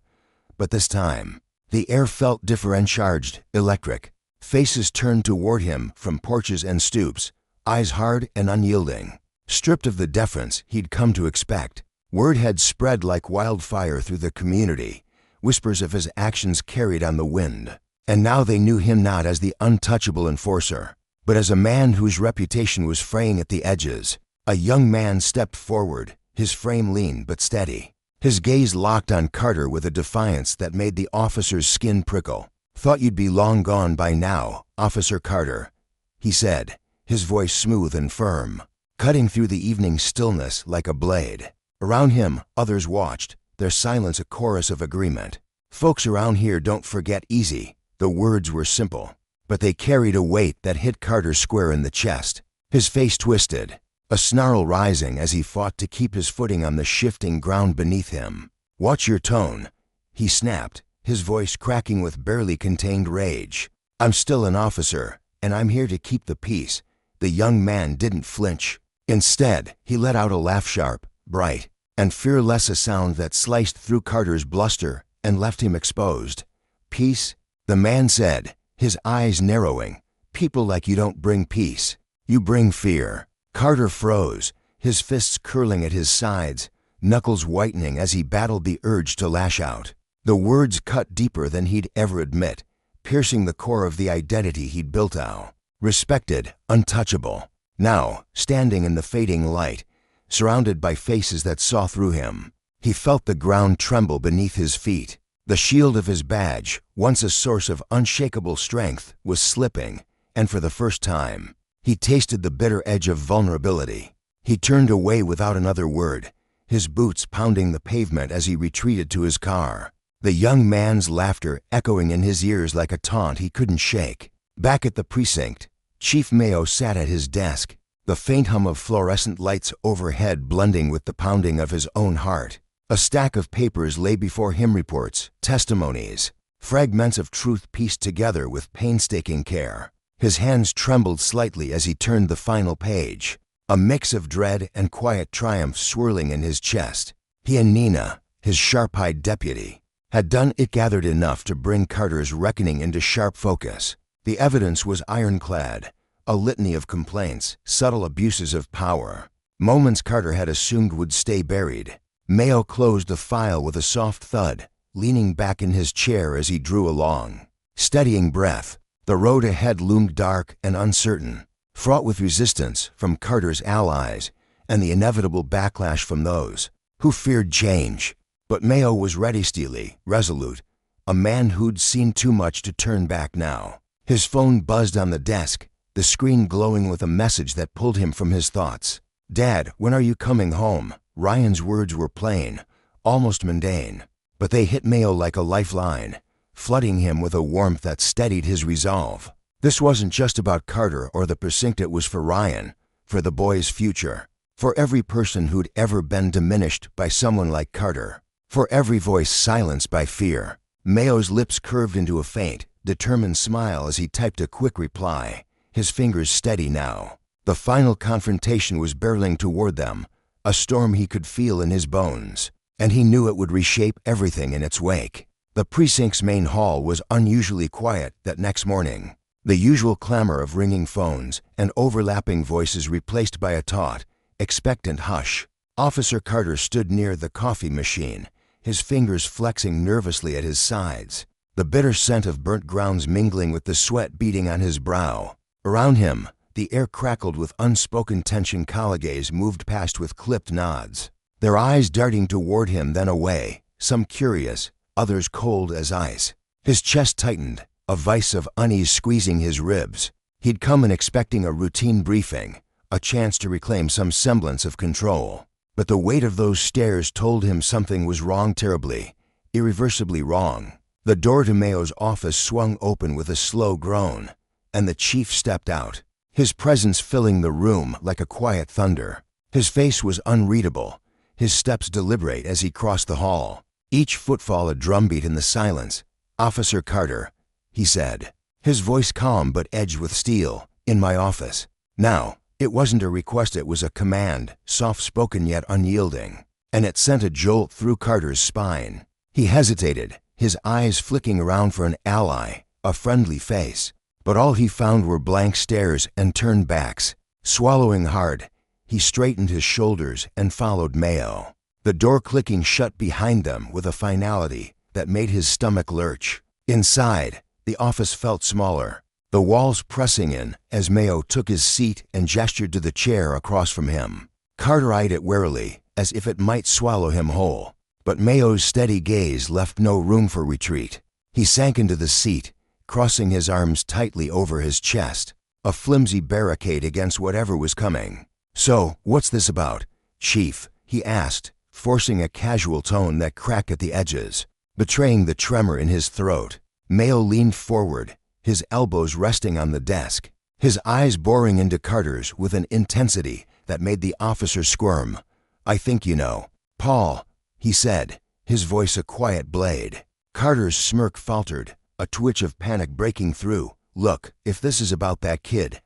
But this time, the air felt different, charged, electric. Faces turned toward him from porches and stoops, eyes hard and unyielding. Stripped of the deference he'd come to expect, word had spread like wildfire through the community, whispers of his actions carried on the wind. And now they knew him not as the untouchable enforcer, but as a man whose reputation was fraying at the edges. A young man stepped forward, his frame lean but steady, his gaze locked on Carter with a defiance that made the officer's skin prickle. "Thought you'd be long gone by now, Officer Carter," he said, his voice smooth and firm, cutting through the evening stillness like a blade. Around him, others watched, their silence a chorus of agreement. "Folks around here don't forget easy." The words were simple, but they carried a weight that hit Carter square in the chest. His face twisted, a snarl rising as he fought to keep his footing on the shifting ground beneath him. "Watch your tone," he snapped, his voice cracking with barely contained rage. "I'm still an officer, and I'm here to keep the peace." The young man didn't flinch. Instead, he let out a laugh, sharp, bright, and fearless, a sound that sliced through Carter's bluster and left him exposed. "Peace?" the man said, his eyes narrowing. "People like you don't bring peace. You bring fear." Carter froze, his fists curling at his sides, knuckles whitening as he battled the urge to lash out. The words cut deeper than he'd ever admit, piercing the core of the identity he'd built out. Respected, untouchable. Now, standing in the fading light, surrounded by faces that saw through him, he felt the ground tremble beneath his feet. The shield of his badge, once a source of unshakable strength, was slipping, and for the first time, he tasted the bitter edge of vulnerability. He turned away without another word, his boots pounding the pavement as he retreated to his car, the young man's laughter echoing in his ears like a taunt he couldn't shake. Back at the precinct, Chief Mayo sat at his desk, the faint hum of fluorescent lights overhead blending with the pounding of his own heart. A stack of papers lay before him, reports, testimonies, fragments of truth pieced together with painstaking care. His hands trembled slightly as he turned the final page, a mix of dread and quiet triumph swirling in his chest. He and Nina, his sharp-eyed deputy, had done it, gathered enough to bring Carter's reckoning into sharp focus. The evidence was ironclad, a litany of complaints, subtle abuses of power, moments Carter had assumed would stay buried. Mayo closed the file with a soft thud, leaning back in his chair as he drew a long, steadying breath. The road ahead loomed dark and uncertain, fraught with resistance from Carter's allies and the inevitable backlash from those who feared change. But Mayo was ready, steely, resolute, a man who'd seen too much to turn back now. His phone buzzed on the desk, the screen glowing with a message that pulled him from his thoughts. "Dad, when are you coming home?" Ryan's words were plain, almost mundane, but they hit Mayo like a lifeline, flooding him with a warmth that steadied his resolve. This wasn't just about Carter or the precinct, it was for Ryan, for the boy's future, for every person who'd ever been diminished by someone like Carter, for every voice silenced by fear. Mayo's lips curved into a faint, determined smile as he typed a quick reply, his fingers steady now. The final confrontation was barreling toward them, a storm he could feel in his bones, and he knew it would reshape everything in its wake. The precinct's main hall was unusually quiet that next morning. The usual clamor of ringing phones and overlapping voices replaced by a taut, expectant hush. Officer Carter stood near the coffee machine, his fingers flexing nervously at his sides, the bitter scent of burnt grounds mingling with the sweat beading on his brow. Around him, the air crackled with unspoken tension. Colleagues moved past with clipped nods, their eyes darting toward him then away, some curious, others cold as ice. His chest tightened, a vice of unease squeezing his ribs. He'd come in expecting a routine briefing, a chance to reclaim some semblance of control. But the weight of those stares told him something was wrong, terribly, irreversibly wrong. The door to Mayo's office swung open with a slow groan, and the chief stepped out, his presence filling the room like a quiet thunder. His face was unreadable, his steps deliberate as he crossed the hall, each footfall a drumbeat in the silence. "Officer Carter," he said, his voice calm but edged with steel, "in my office." Now, it wasn't a request, it was a command, soft-spoken yet unyielding, and it sent a jolt through Carter's spine. He hesitated, his eyes flicking around for an ally, a friendly face, but all he found were blank stares and turned backs. Swallowing hard, he straightened his shoulders and followed Mayo, the door clicking shut behind them with a finality that made his stomach lurch. Inside, the office felt smaller, the walls pressing in as Mayo took his seat and gestured to the chair across from him. Carter eyed it warily, as if it might swallow him whole, but Mayo's steady gaze left no room for retreat. He sank into the seat, crossing his arms tightly over his chest, a flimsy barricade against whatever was coming. "So, what's this about, Chief?" he asked, forcing a casual tone that cracked at the edges, betraying the tremor in his throat. Mayo leaned forward, his elbows resting on the desk, his eyes boring into Carter's with an intensity that made the officer squirm. "I think you know, Paul," he said, his voice a quiet blade. Carter's smirk faltered, a twitch of panic breaking through. "Look, if this is about that kid,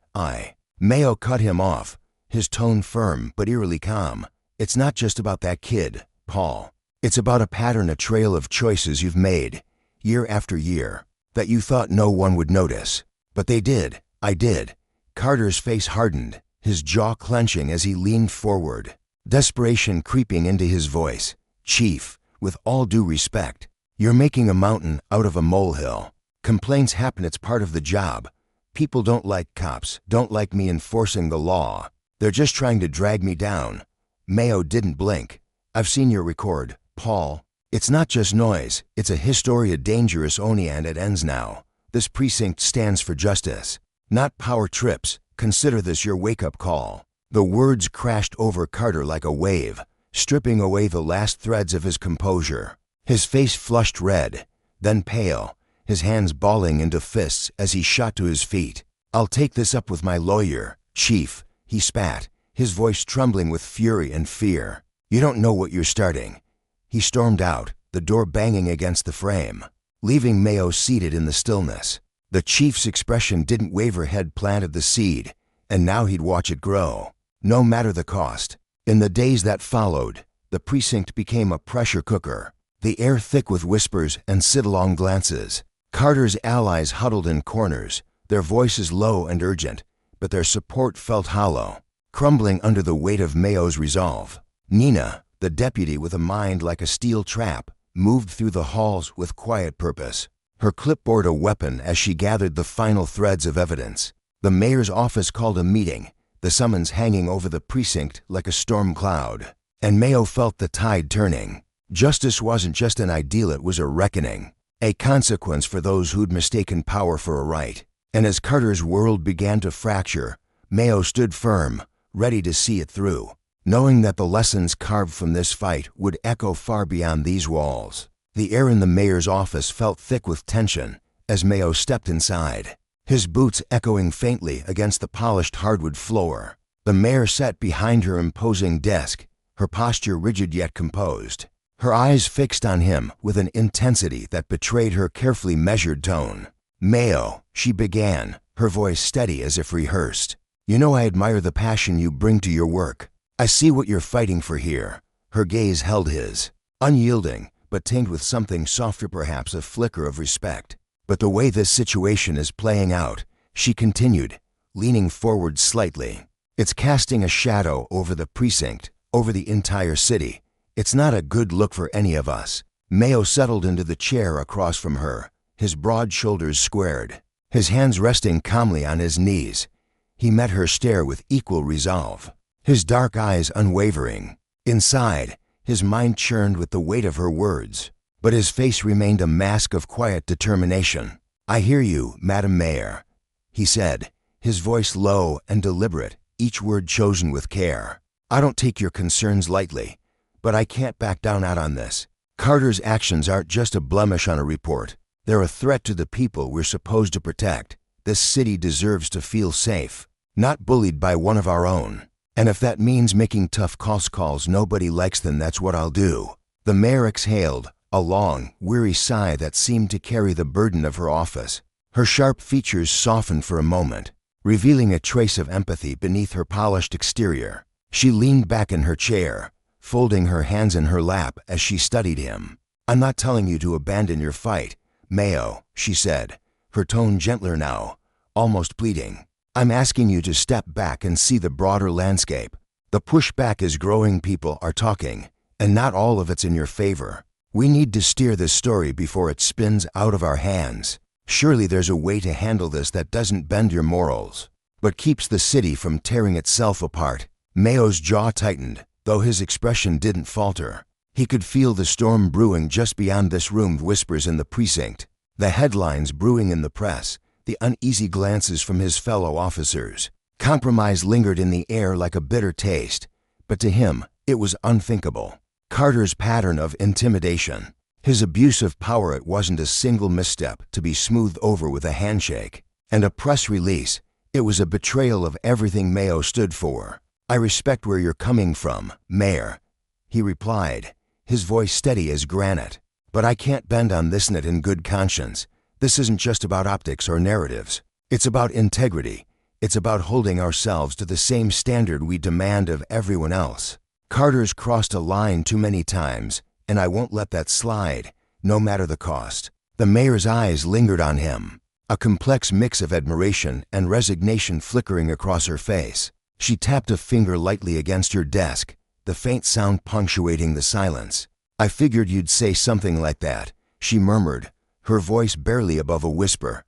Mayo cut him off, his tone firm but eerily calm. "It's not just about that kid, Paul. It's about a pattern, a trail of choices you've made, year after year, that you thought no one would notice. But they did. I did." Carter's face hardened, his jaw clenching as he leaned forward, desperation creeping into his voice. "Chief, with all due respect, you're making a mountain out of a molehill. Complaints happen, it's part of the job. People don't like cops, don't like me enforcing the law. They're just trying to drag me down." Mayo didn't blink. "I've seen your record, Paul. It's not just noise, it's a history, a dangerous oni, and it ends now. This precinct stands for justice, not power trips. Consider this your wake-up call." The words crashed over Carter like a wave, stripping away the last threads of his composure. His face flushed red, then pale, his hands balling into fists as he shot to his feet. "I'll take this up with my lawyer, Chief," he spat, his voice trembling with fury and fear. "You don't know what you're starting." He stormed out, the door banging against the frame, leaving Mayo seated in the stillness. The chief's expression didn't waver, head planted the seed, and now he'd watch it grow, no matter the cost. In the days that followed, the precinct became a pressure cooker, the air thick with whispers and sit-along glances. Carter's allies huddled in corners, their voices low and urgent, but their support felt hollow, crumbling under the weight of Mayo's resolve. Nina, the deputy with a mind like a steel trap, moved through the halls with quiet purpose, her clipboard a weapon as she gathered the final threads of evidence. The mayor's office called a meeting, the summons hanging over the precinct like a storm cloud, and Mayo felt the tide turning. Justice wasn't just an ideal, it was a reckoning, a consequence for those who'd mistaken power for a right. And as Carter's world began to fracture, Mayo stood firm, ready to see it through, knowing that the lessons carved from this fight would echo far beyond these walls. The air in the mayor's office felt thick with tension as Mayo stepped inside, his boots echoing faintly against the polished hardwood floor. The mayor sat behind her imposing desk, her posture rigid yet composed, her eyes fixed on him with an intensity that betrayed her carefully measured tone. "Mayo," she began, her voice steady as if rehearsed. "You know I admire the passion you bring to your work. I see what you're fighting for here." Her gaze held his, unyielding, but tinged with something softer, perhaps a flicker of respect. "But the way this situation is playing out," she continued, leaning forward slightly, "it's casting a shadow over the precinct, over the entire city. It's not a good look for any of us." Mayo settled into the chair across from her, his broad shoulders squared, his hands resting calmly on his knees. He met her stare with equal resolve, his dark eyes unwavering. Inside, his mind churned with the weight of her words, but his face remained a mask of quiet determination. "I hear you, Madam Mayor," he said, his voice low and deliberate, each word chosen with care. "I don't take your concerns lightly, but I can't back down out on this. Carter's actions aren't just a blemish on a report. They're a threat to the people we're supposed to protect. This city deserves to feel safe, not bullied by one of our own. And if that means making tough calls nobody likes, then that's what I'll do." The mayor exhaled, a long, weary sigh that seemed to carry the burden of her office. Her sharp features softened for a moment, revealing a trace of empathy beneath her polished exterior. She leaned back in her chair, folding her hands in her lap as she studied him. "I'm not telling you to abandon your fight, Mayo," she said, her tone gentler now, almost pleading. "I'm asking you to step back and see the broader landscape. The pushback is growing, people are talking, and not all of it's in your favor. We need to steer this story before it spins out of our hands. Surely there's a way to handle this that doesn't bend your morals, but keeps the city from tearing itself apart." Mayo's jaw tightened, though his expression didn't falter. He could feel the storm brewing just beyond this room, whispers in the precinct, the headlines brewing in the press, the uneasy glances from his fellow officers. Compromise lingered in the air like a bitter taste, but to him, it was unthinkable. Carter's pattern of intimidation, his abuse of power, it wasn't a single misstep to be smoothed over with a handshake and a press release. It was a betrayal of everything Mayo stood for. "I respect where you're coming from, Mayor," he replied, his voice steady as granite. "But I can't bend on this net in good conscience. This isn't just about optics or narratives. It's about integrity. It's about holding ourselves to the same standard we demand of everyone else. Carter's crossed a line too many times, and I won't let that slide, no matter the cost." The mayor's eyes lingered on him, a complex mix of admiration and resignation flickering across her face. She tapped a finger lightly against her desk, the faint sound punctuating the silence. "I figured you'd say something like that," she murmured, her voice barely above a whisper.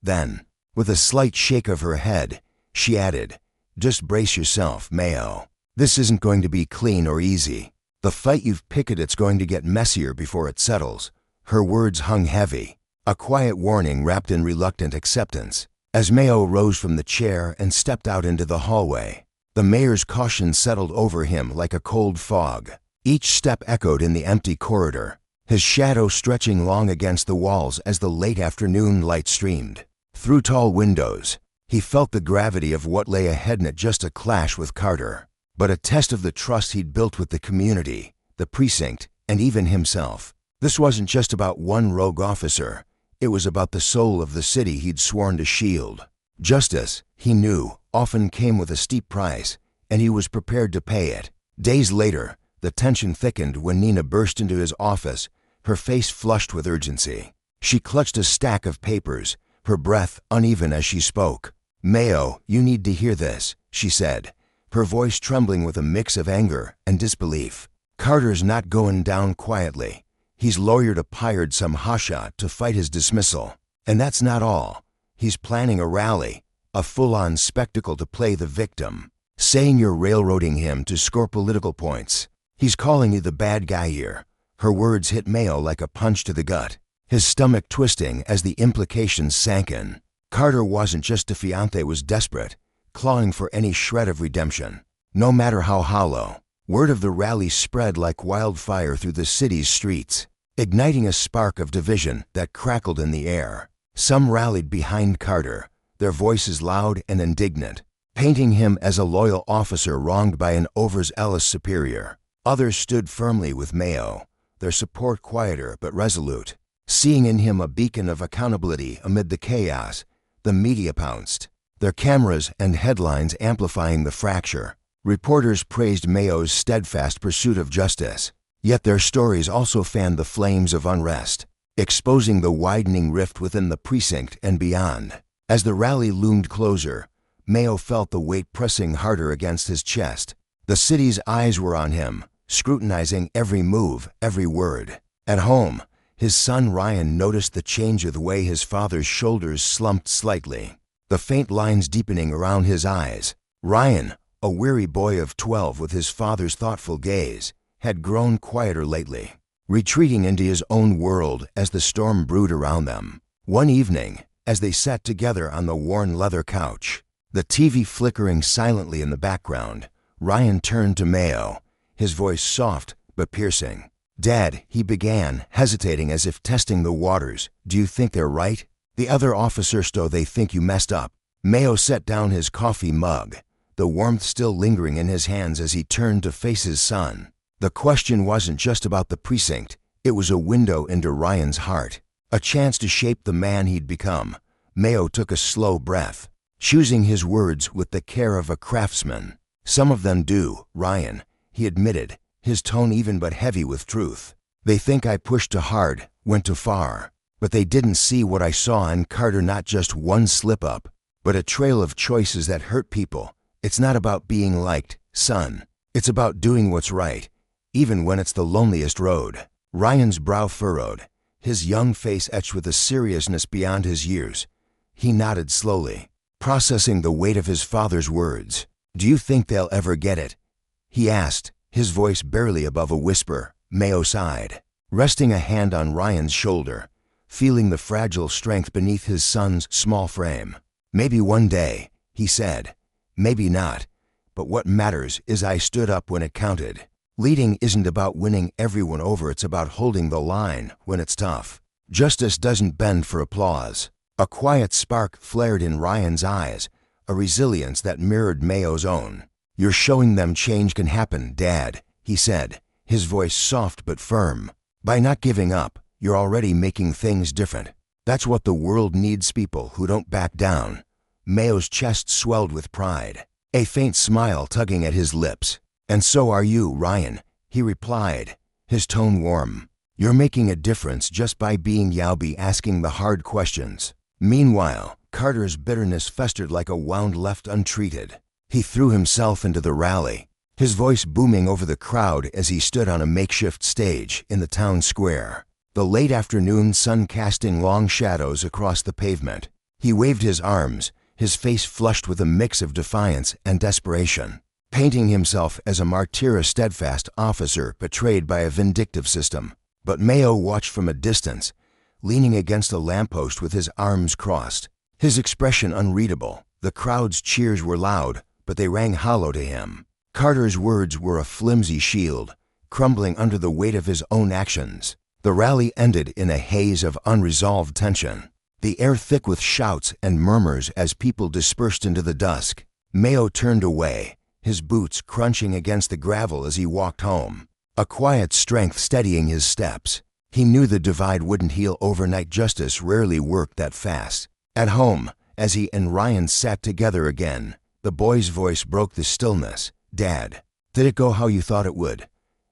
Then, with a slight shake of her head, she added, "Just brace yourself, Mayo. This isn't going to be clean or easy. The fight you've picked, it's going to get messier before it settles." Her words hung heavy, a quiet warning wrapped in reluctant acceptance. As Mayo rose from the chair and stepped out into the hallway, the mayor's caution settled over him like a cold fog. Each step echoed in the empty corridor, his shadow stretching long against the walls as the late afternoon light streamed through tall windows. He felt the gravity of what lay ahead, not just a clash with Carter, but a test of the trust he'd built with the community, the precinct, and even himself. This wasn't just about one rogue officer. It was about the soul of the city he'd sworn to shield. Justice, he knew, often came with a steep price, and he was prepared to pay it. Days later, the tension thickened when Nina burst into his office, her face flushed with urgency. She clutched a stack of papers, her breath uneven as she spoke. "Mayo, you need to hear this," she said, her voice trembling with a mix of anger and disbelief. "Carter's not going down quietly. He's lawyered a hired some hotshot to fight his dismissal. And that's not all. He's planning a rally, a full-on spectacle to play the victim, saying you're railroading him to score political points. He's calling you the bad guy here." Her words hit Mayo like a punch to the gut, his stomach twisting as the implications sank in. Carter wasn't just a fiancé, was desperate. clawing for any shred of redemption, no matter how hollow. Word of the rally spread like wildfire through the city's streets, igniting a spark of division that crackled in the air. Some rallied behind Carter, their voices loud and indignant, painting him as a loyal officer wronged by an overzealous superior. Others stood firmly with Mayo, their support quieter but resolute. Seeing in him a beacon of accountability amid the chaos, the media pounced, their cameras and headlines amplifying the fracture. Reporters praised Mayo's steadfast pursuit of justice, yet their stories also fanned the flames of unrest, exposing the widening rift within the precinct and beyond. As the rally loomed closer, Mayo felt the weight pressing harder against his chest. The city's eyes were on him, scrutinizing every move, every word. At home, his son Ryan noticed the change of the way his father's shoulders slumped slightly, the faint lines deepening around his eyes. Ryan, a weary boy of 12 with his father's thoughtful gaze, had grown quieter lately, retreating into his own world as the storm brewed around them. One evening, as they sat together on the worn leather couch, the TV flickering silently in the background, Ryan turned to Mayo, his voice soft but piercing. "Dad," he began, hesitating as if testing the waters, "do you think they're right? The other officers, though, they think you messed up." Mayo set down his coffee mug, the warmth still lingering in his hands as he turned to face his son. The question wasn't just about the precinct, it was a window into Ryan's heart, a chance to shape the man he'd become. Mayo took a slow breath, choosing his words with the care of a craftsman. "Some of them do, Ryan," he admitted, his tone even but heavy with truth. "They think I pushed too hard, went too far. But they didn't see what I saw in Carter, not just one slip-up, but a trail of choices that hurt people. It's not about being liked, son. It's about doing what's right, even when it's the loneliest road." Ryan's brow furrowed, his young face etched with a seriousness beyond his years. He nodded slowly, processing the weight of his father's words. "Do you think they'll ever get it?" he asked, his voice barely above a whisper. Mayo sighed, resting a hand on Ryan's shoulder, feeling the fragile strength beneath his son's small frame. "Maybe one day," he said. "Maybe not. But what matters is I stood up when it counted. Leading isn't about winning everyone over, it's about holding the line when it's tough. Justice doesn't bend for applause." A quiet spark flared in Ryan's eyes, a resilience that mirrored Mayo's own. "You're showing them change can happen, Dad," he said, his voice soft but firm. "By not giving up, you're already making things different. That's what the world needs, people who don't back down." Mayo's chest swelled with pride, a faint smile tugging at his lips. "And so are you, Ryan," he replied, his tone warm. "You're making a difference just by being Yalby, asking the hard questions." Meanwhile, Carter's bitterness festered like a wound left untreated. He threw himself into the rally, his voice booming over the crowd as he stood on a makeshift stage in the town square, the late afternoon sun casting long shadows across the pavement. He waved his arms, his face flushed with a mix of defiance and desperation, painting himself as a martyr, a steadfast officer betrayed by a vindictive system. But Mayo watched from a distance, leaning against a lamppost with his arms crossed, his expression unreadable. The crowd's cheers were loud, but they rang hollow to him. Carter's words were a flimsy shield, crumbling under the weight of his own actions. The rally ended in a haze of unresolved tension, the air thick with shouts and murmurs as people dispersed into the dusk. Mayo turned away, his boots crunching against the gravel as he walked home, a quiet strength steadying his steps. He knew the divide wouldn't heal overnight. Justice rarely worked that fast. At home, as he and Ryan sat together again, the boy's voice broke the stillness. "Dad, did it go how you thought it would?"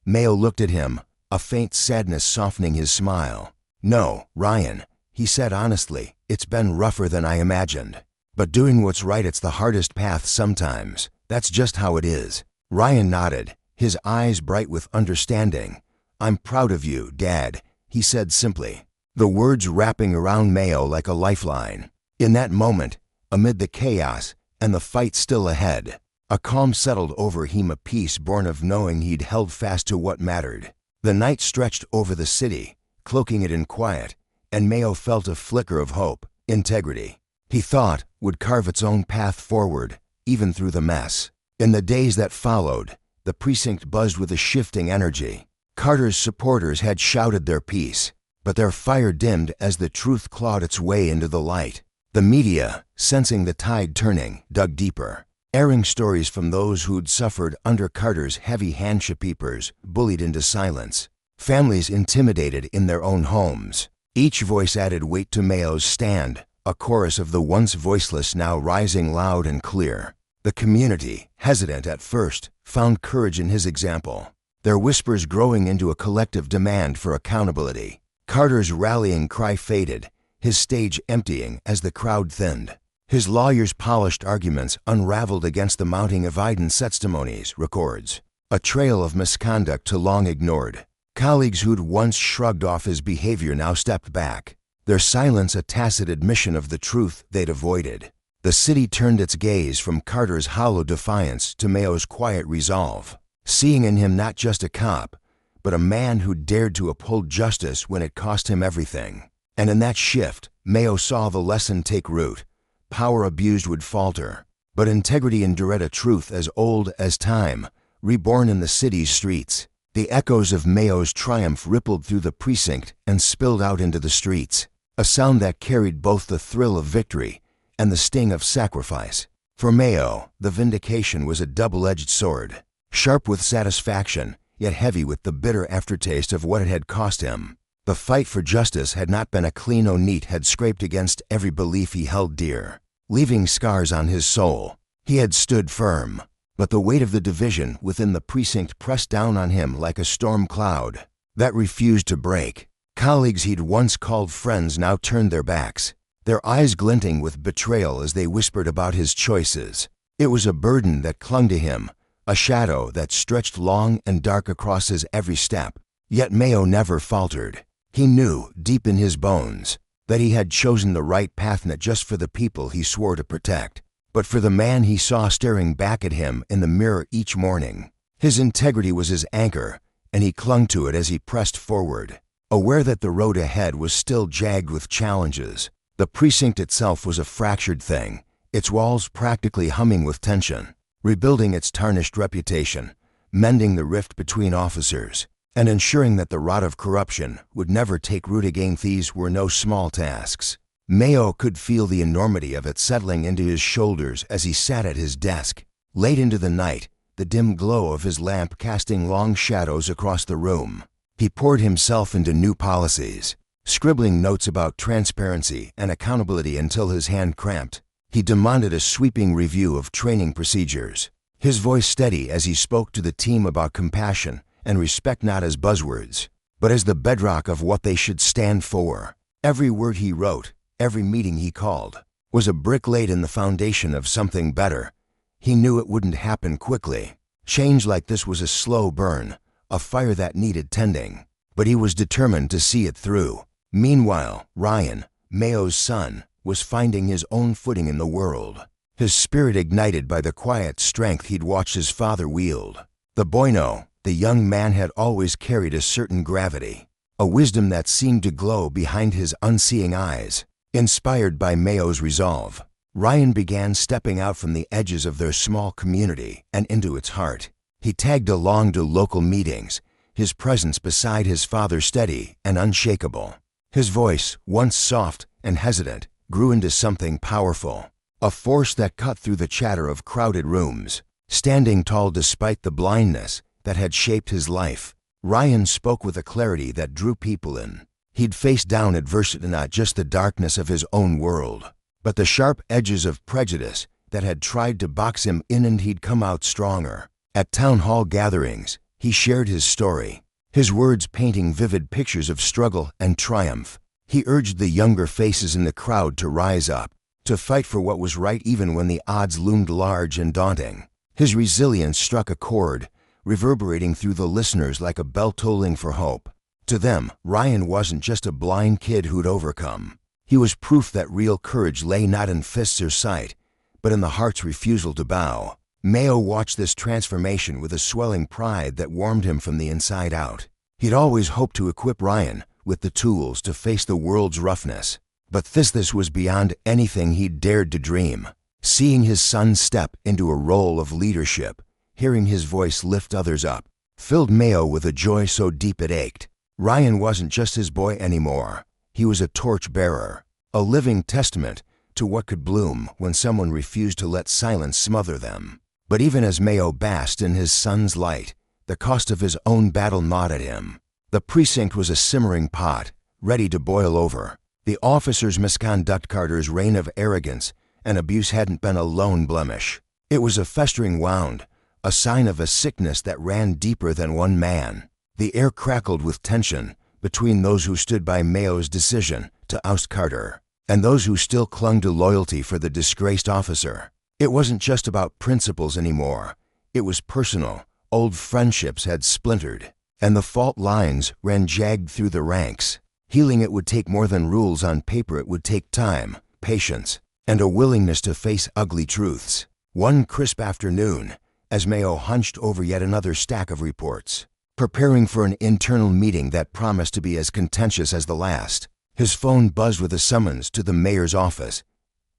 Mayo looked at him, a faint sadness softening his smile. "No, Ryan," he said honestly, "it's been rougher than I imagined. But doing what's right, it's the hardest path sometimes. That's just how it is." Ryan nodded, his eyes bright with understanding. "I'm proud of you, Dad," he said simply, the words wrapping around Mayo like a lifeline. In that moment, amid the chaos and the fight still ahead, a calm settled over him, a peace born of knowing he'd held fast to what mattered. The night stretched over the city, cloaking it in quiet, and Mayo felt a flicker of hope. Integrity, he thought, would carve its own path forward, even through the mess. In the days that followed, the precinct buzzed with a shifting energy. Carter's supporters had shouted their piece, but their fire dimmed as the truth clawed its way into the light. The media, sensing the tide turning, dug deeper, airing stories from those who'd suffered under Carter's heavy handshakers, bullied into silence. Families intimidated in their own homes. Each voice added weight to Mayo's stand, a chorus of the once voiceless now rising loud and clear. The community, hesitant at first, found courage in his example, their whispers growing into a collective demand for accountability. Carter's rallying cry faded, his stage emptying as the crowd thinned. His lawyers' polished arguments unraveled against the mounting evidence. Testimonies, records, a trail of misconduct too long ignored. Colleagues who'd once shrugged off his behavior now stepped back, their silence a tacit admission of the truth they'd avoided. The city turned its gaze from Carter's hollow defiance to Mayo's quiet resolve, seeing in him not just a cop, but a man who dared to uphold justice when it cost him everything. And in that shift, Mayo saw the lesson take root. Power abused would falter, but integrity endured, a truth as old as time, reborn in the city's streets. The echoes of Mayo's triumph rippled through the precinct and spilled out into the streets, a sound that carried both the thrill of victory and the sting of sacrifice. For Mayo, the vindication was a double-edged sword, sharp with satisfaction, yet heavy with the bitter aftertaste of what it had cost him. The fight for justice had not been a clean neat had scraped against every belief he held dear, leaving scars on his soul. He had stood firm, but the weight of the division within the precinct pressed down on him like a storm cloud that refused to break. Colleagues he'd once called friends now turned their backs, their eyes glinting with betrayal as they whispered about his choices. It was a burden that clung to him, a shadow that stretched long and dark across his every step. Yet Mayo never faltered. He knew, deep in his bones, that he had chosen the right path, not just for the people he swore to protect, but for the man he saw staring back at him in the mirror each morning. His integrity was his anchor, and he clung to it as he pressed forward, aware that the road ahead was still jagged with challenges. The precinct itself was a fractured thing, its walls practically humming with tension, rebuilding its tarnished reputation, mending the rift between officers, and ensuring that the rot of corruption would never take root again. These were no small tasks. Mayo could feel the enormity of it settling into his shoulders as he sat at his desk. Late into the night, the dim glow of his lamp casting long shadows across the room, he poured himself into new policies, scribbling notes about transparency and accountability until his hand cramped. He demanded a sweeping review of training procedures, his voice steady as he spoke to the team about compassion and respect, not as buzzwords, but as the bedrock of what they should stand for. Every word he wrote, every meeting he called, was a brick laid in the foundation of something better. He knew it wouldn't happen quickly. Change like this was a slow burn, a fire that needed tending, but he was determined to see it through. Meanwhile, Ryan, Mayo's son, was finding his own footing in the world, his spirit ignited by the quiet strength he'd watched his father wield. The Bueno, the young man, had always carried a certain gravity, a wisdom that seemed to glow behind his unseeing eyes. Inspired by Mayo's resolve, Ryan began stepping out from the edges of their small community and into its heart. He tagged along to local meetings, his presence beside his father steady and unshakable. His voice, once soft and hesitant, grew into something powerful, a force that cut through the chatter of crowded rooms. Standing tall despite the blindness that had shaped his life, Ryan spoke with a clarity that drew people in. He'd faced down adversity, not just the darkness of his own world, but the sharp edges of prejudice that had tried to box him in, and he'd come out stronger. At town hall gatherings, he shared his story, his words painting vivid pictures of struggle and triumph. He urged the younger faces in the crowd to rise up, to fight for what was right even when the odds loomed large and daunting. His resilience struck a chord, reverberating through the listeners like a bell tolling for hope. To them, Ryan wasn't just a blind kid who'd overcome. He was proof that real courage lay not in fists or sight, but in the heart's refusal to bow. Mayo watched this transformation with a swelling pride that warmed him from the inside out. He'd always hoped to equip Ryan with the tools to face the world's roughness, but this was beyond anything he'd dared to dream. Seeing his son step into a role of leadership, hearing his voice lift others up, filled Mayo with a joy so deep it ached. Ryan wasn't just his boy anymore. He was a torch-bearer, a living testament to what could bloom when someone refused to let silence smother them. But even as Mayo basked in his son's light, the cost of his own battle gnawed at him. The precinct was a simmering pot, ready to boil over. The officers' misconduct, Carter's reign of arrogance and abuse hadn't been a lone blemish. It was a festering wound, a sign of a sickness that ran deeper than one man. The air crackled with tension between those who stood by Mayo's decision to oust Carter and those who still clung to loyalty for the disgraced officer. It wasn't just about principles anymore. It was personal. Old friendships had splintered, and the fault lines ran jagged through the ranks. Healing it would take more than rules on paper. It would take time, patience, and a willingness to face ugly truths. One crisp afternoon, as Mayo hunched over yet another stack of reports, preparing for an internal meeting that promised to be as contentious as the last, his phone buzzed with a summons to the mayor's office.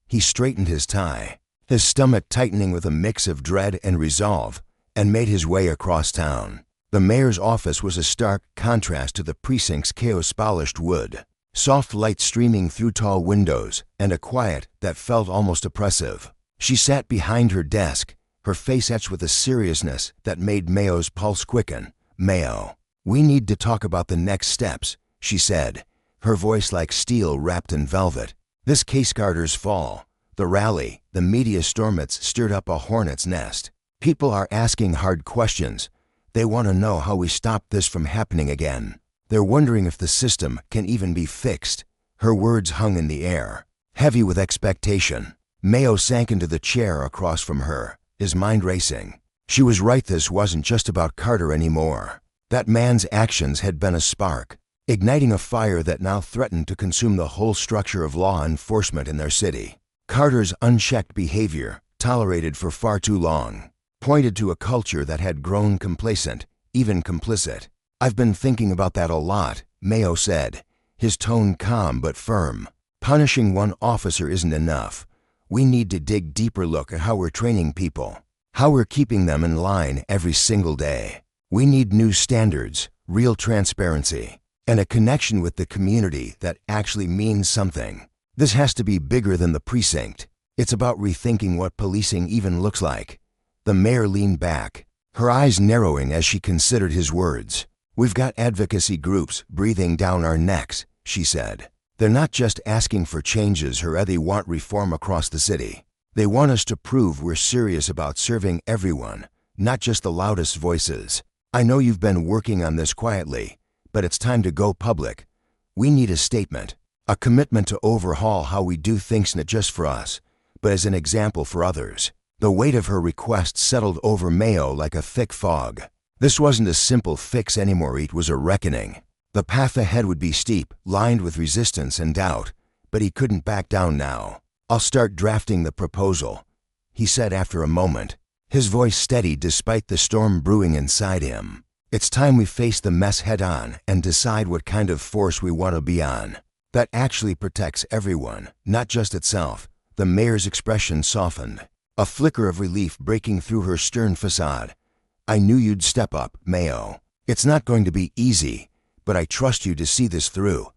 He straightened his tie, his stomach tightening with a mix of dread and resolve, and made his way across town. The mayor's office was a stark contrast to the precinct's chaos-polished wood. Soft light streaming through tall windows, and a quiet that felt almost oppressive. She sat behind her desk, her face etched with a seriousness that made Mayo's pulse quicken. "Mayo, we need to talk about the next steps," she said, her voice like steel wrapped in velvet. This case, Carter's fall, the rally, the media storm, it's stirred up a hornet's nest. People are asking hard questions. They want to know how we stop this from happening again. They're wondering if the system can even be fixed. Her words hung in the air, heavy with expectation. Mayo sank into the chair across from her, his mind racing. She was right, this wasn't just about Carter anymore. That man's actions had been a spark, igniting a fire that now threatened to consume the whole structure of law enforcement in their city. Carter's unchecked behavior, tolerated for far too long, pointed to a culture that had grown complacent, even complicit. "I've been thinking about that a lot," Mayo said, his tone calm but firm. "Punishing one officer isn't enough. We need to dig deeper, look at how we're training people, how we're keeping them in line every single day. We need new standards, real transparency, and a connection with the community that actually means something. This has to be bigger than the precinct. It's about rethinking what policing even looks like." The mayor leaned back, her eyes narrowing as she considered his words. "We've got advocacy groups breathing down our necks," she said. "They're not just asking for changes, they want reform across the city. They want us to prove we're serious about serving everyone, not just the loudest voices. I know you've been working on this quietly, but it's time to go public. We need a statement, a commitment to overhaul how we do things, not just for us, but as an example for others." The weight of her request settled over Mayo like a thick fog. This wasn't a simple fix anymore, it was a reckoning. The path ahead would be steep, lined with resistance and doubt, but he couldn't back down now. "I'll start drafting the proposal," he said after a moment, his voice steady despite the storm brewing inside him. "It's time we face the mess head on and decide what kind of force we want to be on that actually protects everyone, not just itself." The mayor's expression softened, a flicker of relief breaking through her stern facade. "I knew you'd step up, Mayo. It's not going to be easy, but I trust you to see this through."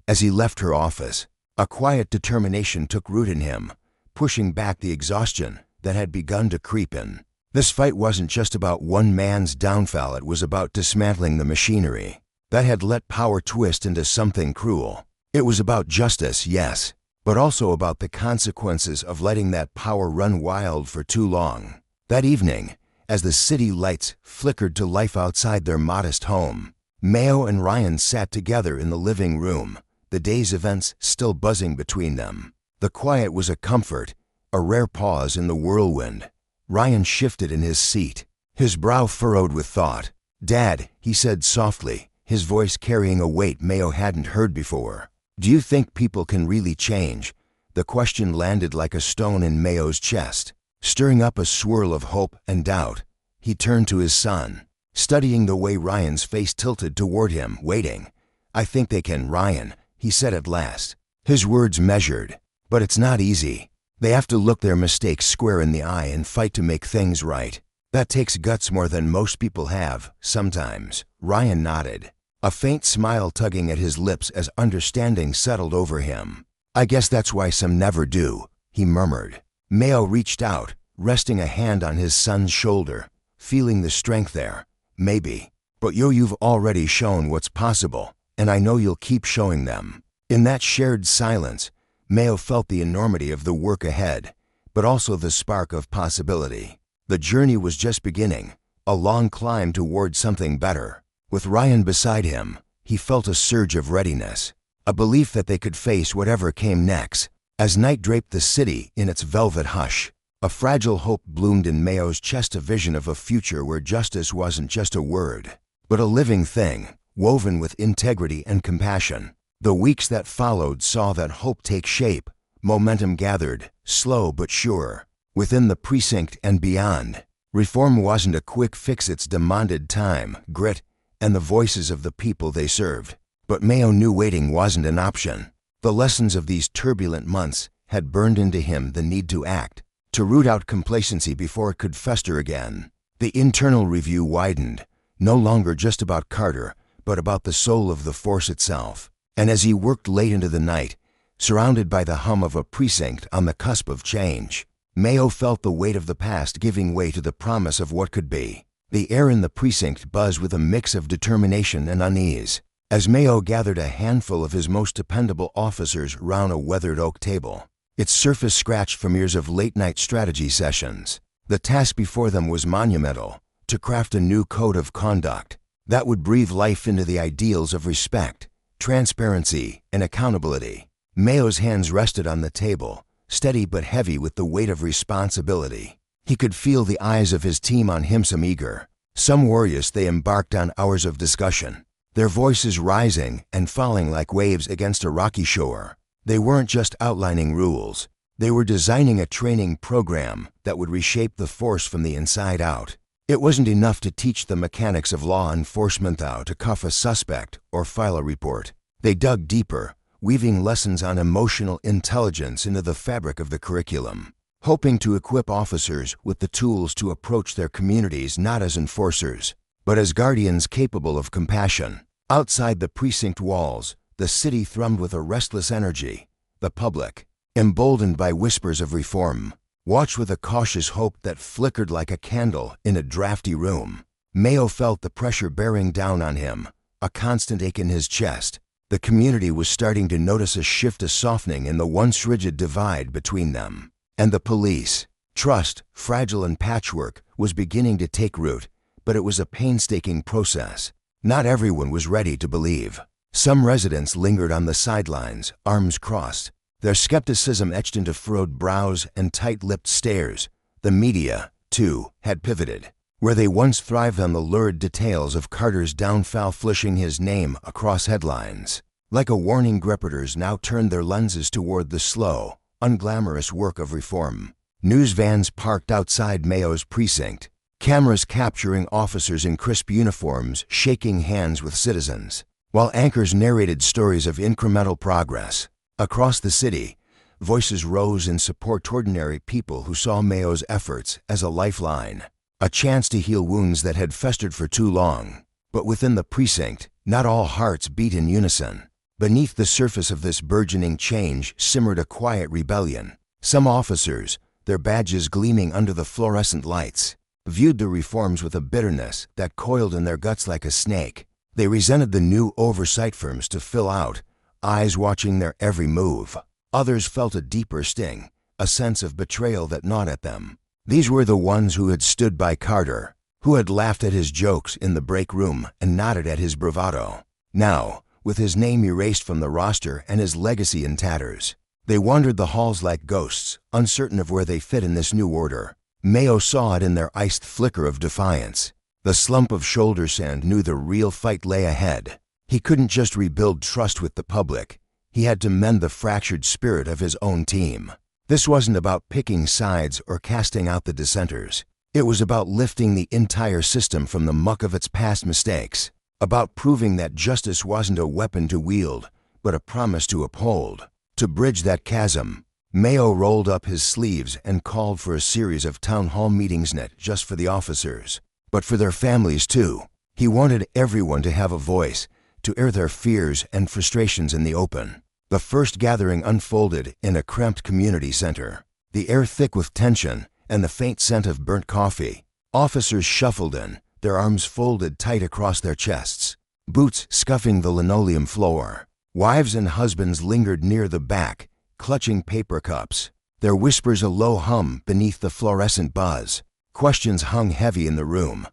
As he left her office, a quiet determination took root in him, pushing back the exhaustion that had begun to creep in. This fight wasn't just about one man's downfall, it was about dismantling the machinery that had let power twist into something cruel. It was about justice, yes, but also about the consequences of letting that power run wild for too long. That evening, as the city lights flickered to life outside their modest home, Mayo and Ryan sat together in the living room, the day's events still buzzing between them. The quiet was a comfort, a rare pause in the whirlwind. Ryan shifted in his seat, his brow furrowed with thought. "Dad," he said softly, his voice carrying a weight Mayo hadn't heard before. "Do you think people can really change?" The question landed like a stone in Mayo's chest, stirring up a swirl of hope and doubt. He turned to his son, studying the way Ryan's face tilted toward him, waiting. "I think they can, Ryan," he said at last, his words measured. "But it's not easy. They have to look their mistakes square in the eye and fight to make things right. That takes guts more than most people have, sometimes. Ryan nodded, a faint smile tugging at his lips as understanding settled over him. I guess that's why some never do, he murmured. Mayo reached out, resting a hand on his son's shoulder, feeling the strength there. Maybe. But you've already shown what's possible, and I know you'll keep showing them. In that shared silence, Mayo felt the enormity of the work ahead, but also the spark of possibility. The journey was just beginning, a long climb toward something better. With Ryan beside him, he felt a surge of readiness, a belief that they could face whatever came next. As night draped the city in its velvet hush, a fragile hope bloomed in Mayo's chest, a vision of a future where justice wasn't just a word, but a living thing, woven with integrity and compassion. The weeks that followed saw that hope take shape. Momentum gathered, slow but sure, within the precinct and beyond. Reform wasn't a quick fix, it demanded time, grit, and the voices of the people they served. But Mayo knew waiting wasn't an option. The lessons of these turbulent months had burned into him the need to act, to root out complacency before it could fester again. The internal review widened, no longer just about Carter, but about the soul of the force itself. And as he worked late into the night, surrounded by the hum of a precinct on the cusp of change, Mayo felt the weight of the past giving way to the promise of what could be. The air in the precinct buzzed with a mix of determination and unease. As Mayo gathered a handful of his most dependable officers round a weathered oak table, its surface scratched from years of late-night strategy sessions, the task before them was monumental: to craft a new code of conduct that would breathe life into the ideals of respect, transparency, and accountability. Mayo's hands rested on the table, steady but heavy with the weight of responsibility. He could feel the eyes of his team on him, some eager, some worried. They embarked on hours of discussion, their voices rising and falling like waves against a rocky shore. They weren't just outlining rules. They were designing a training program that would reshape the force from the inside out. It wasn't enough to teach the mechanics of law enforcement how to cuff a suspect or file a report. They dug deeper, weaving lessons on emotional intelligence into the fabric of the curriculum, hoping to equip officers with the tools to approach their communities not as enforcers, but as guardians capable of compassion. Outside the precinct walls, the city thrummed with a restless energy. The public, emboldened by whispers of reform, watched with a cautious hope that flickered like a candle in a drafty room. Mayo felt the pressure bearing down on him, a constant ache in his chest. The community was starting to notice a shift, a softening in the once rigid divide between them and the police. Trust, fragile and patchwork, was beginning to take root, but it was a painstaking process. Not everyone was ready to believe. Some residents lingered on the sidelines, arms crossed, their skepticism etched into furrowed brows and tight-lipped stares. The media, too, had pivoted. Where they once thrived on the lurid details of Carter's downfall, flishing his name across headlines, like a warning, reporters now turned their lenses toward the slow, unglamorous work of reform. News vans parked outside Mayo's precinct, cameras capturing officers in crisp uniforms shaking hands with citizens, while anchors narrated stories of incremental progress. Across the city, voices rose in support of ordinary people who saw Mayo's efforts as a lifeline, a chance to heal wounds that had festered for too long. But within the precinct, not all hearts beat in unison. Beneath the surface of this burgeoning change simmered a quiet rebellion. Some officers, their badges gleaming under the fluorescent lights, viewed the reforms with a bitterness that coiled in their guts like a snake. They resented the new oversight firms to fill out, eyes watching their every move. Others felt a deeper sting, a sense of betrayal that gnawed at them. These were the ones who had stood by Carter, who had laughed at his jokes in the break room and nodded at his bravado. Now, with his name erased from the roster and his legacy in tatters, they wandered the halls like ghosts, uncertain of where they fit in this new order. Mayo saw it in their iced flicker of defiance. The slump of shoulder sand knew the real fight lay ahead. He couldn't just rebuild trust with the public. He had to mend the fractured spirit of his own team. This wasn't about picking sides or casting out the dissenters. It was about lifting the entire system from the muck of its past mistakes, about proving that justice wasn't a weapon to wield, but a promise to uphold. To bridge that chasm, Mayo rolled up his sleeves and called for a series of town hall meetings, not just for the officers, but for their families too. He wanted everyone to have a voice, to air their fears and frustrations in the open. The first gathering unfolded in a cramped community center, the air thick with tension and the faint scent of burnt coffee. Officers shuffled in, their arms folded tight across their chests, boots scuffing the linoleum floor. Wives and husbands lingered near the back, clutching paper cups, their whispers a low hum beneath the fluorescent buzz. Questions hung heavy in the room.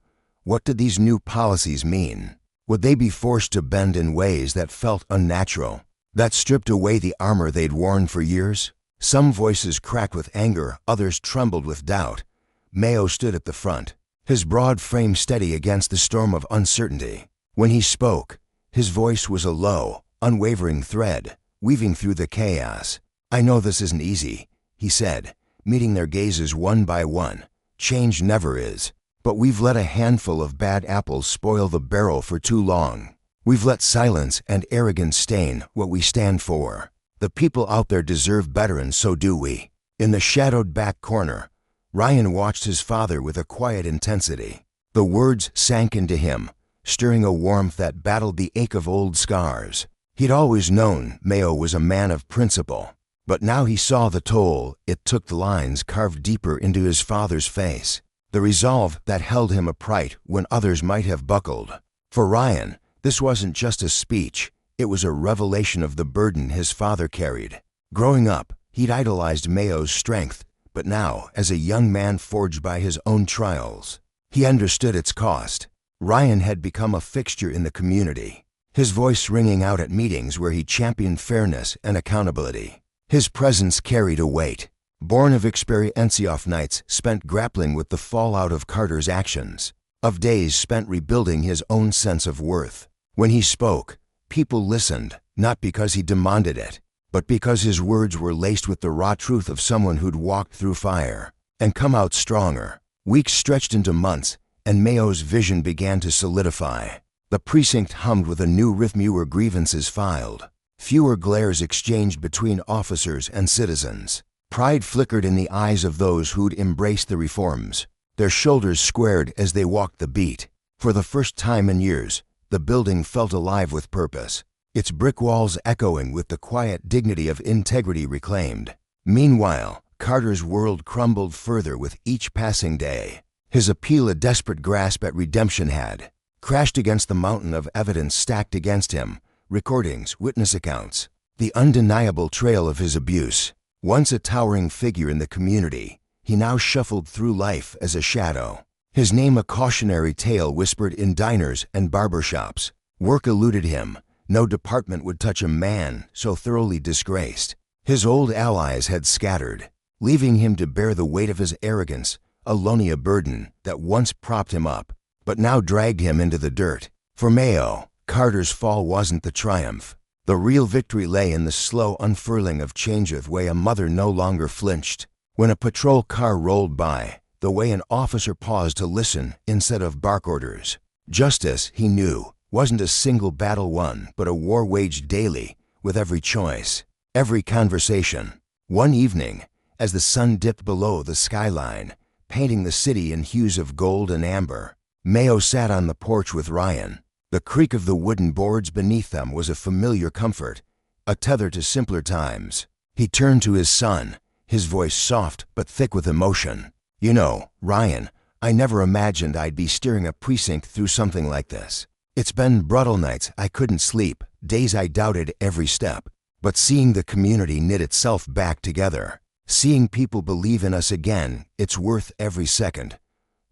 What did these new policies mean? Would they be forced to bend in ways that felt unnatural, that stripped away the armor they'd worn for years? Some voices cracked with anger, others trembled with doubt. Mayo stood at the front, his broad frame steady against the storm of uncertainty. When he spoke, his voice was a low, unwavering thread, weaving through the chaos. "I know this isn't easy," he said, meeting their gazes one by one. "Change never is. But we've let a handful of bad apples spoil the barrel for too long. We've let silence and arrogance stain what we stand for. The people out there deserve better, and so do we." In the shadowed back corner, Ryan watched his father with a quiet intensity. The words sank into him, stirring a warmth that battled the ache of old scars. He'd always known Mayo was a man of principle, but now he saw the toll it took, the lines carved deeper into his father's face, the resolve that held him upright when others might have buckled. For Ryan, this wasn't just a speech, it was a revelation of the burden his father carried. Growing up, he'd idolized Mayo's strength, but now, as a young man forged by his own trials, he understood its cost. Ryan had become a fixture in the community, his voice ringing out at meetings where he championed fairness and accountability. His presence carried a weight, born of experiencia nights spent grappling with the fallout of Carter's actions, of days spent rebuilding his own sense of worth. When he spoke, people listened, not because he demanded it, but because his words were laced with the raw truth of someone who'd walked through fire and come out stronger. Weeks stretched into months, and Mayo's vision began to solidify. The precinct hummed with a new rhythm, fewer grievances filed, fewer glares exchanged between officers and citizens. Pride flickered in the eyes of those who'd embraced the reforms. Their shoulders squared as they walked the beat. For the first time in years, the building felt alive with purpose, its brick walls echoing with the quiet dignity of integrity reclaimed. Meanwhile, Carter's world crumbled further with each passing day. His appeal, a desperate grasp at redemption, had crashed against the mountain of evidence stacked against him, recordings, witness accounts, the undeniable trail of his abuse. Once a towering figure in the community, he now shuffled through life as a shadow. His name a cautionary tale whispered in diners and barbershops. Work eluded him. No department would touch a man so thoroughly disgraced. His old allies had scattered, leaving him to bear the weight of his arrogance, a lonely burden that once propped him up, but now dragged him into the dirt. For Mayo, Carter's fall wasn't the triumph. The real victory lay in the slow unfurling of change, the way a mother no longer flinched when a patrol car rolled by, the way an officer paused to listen instead of bark orders. Justice, he knew, wasn't a single battle won, but a war waged daily, with every choice, every conversation. One evening, as the sun dipped below the skyline, painting the city in hues of gold and amber, Mayo sat on the porch with Ryan. The creak of the wooden boards beneath them was a familiar comfort, a tether to simpler times. He turned to his son, his voice soft but thick with emotion. "You know, Ryan, I never imagined I'd be steering a precinct through something like this. It's been brutal nights I couldn't sleep, days I doubted every step. But seeing the community knit itself back together, seeing people believe in us again, it's worth every second."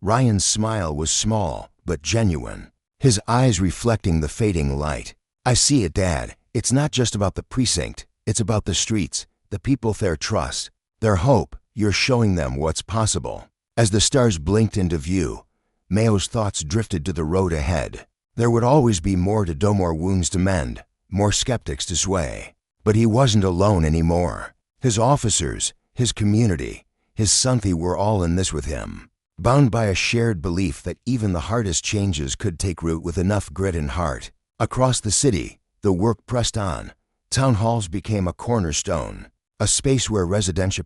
Ryan's smile was small but genuine, his eyes reflecting the fading light. "I see it, Dad. It's not just about the precinct. It's about the streets, the people, their trust, their hope. You're showing them what's possible." As the stars blinked into view, Mayo's thoughts drifted to the road ahead. There would always be more to do, more wounds to mend, more skeptics to sway. But he wasn't alone anymore. His officers, his community, his Sunthi were all in this with him, bound by a shared belief that even the hardest changes could take root with enough grit and heart. Across the city, the work pressed on. Town halls became a cornerstone. a space where residential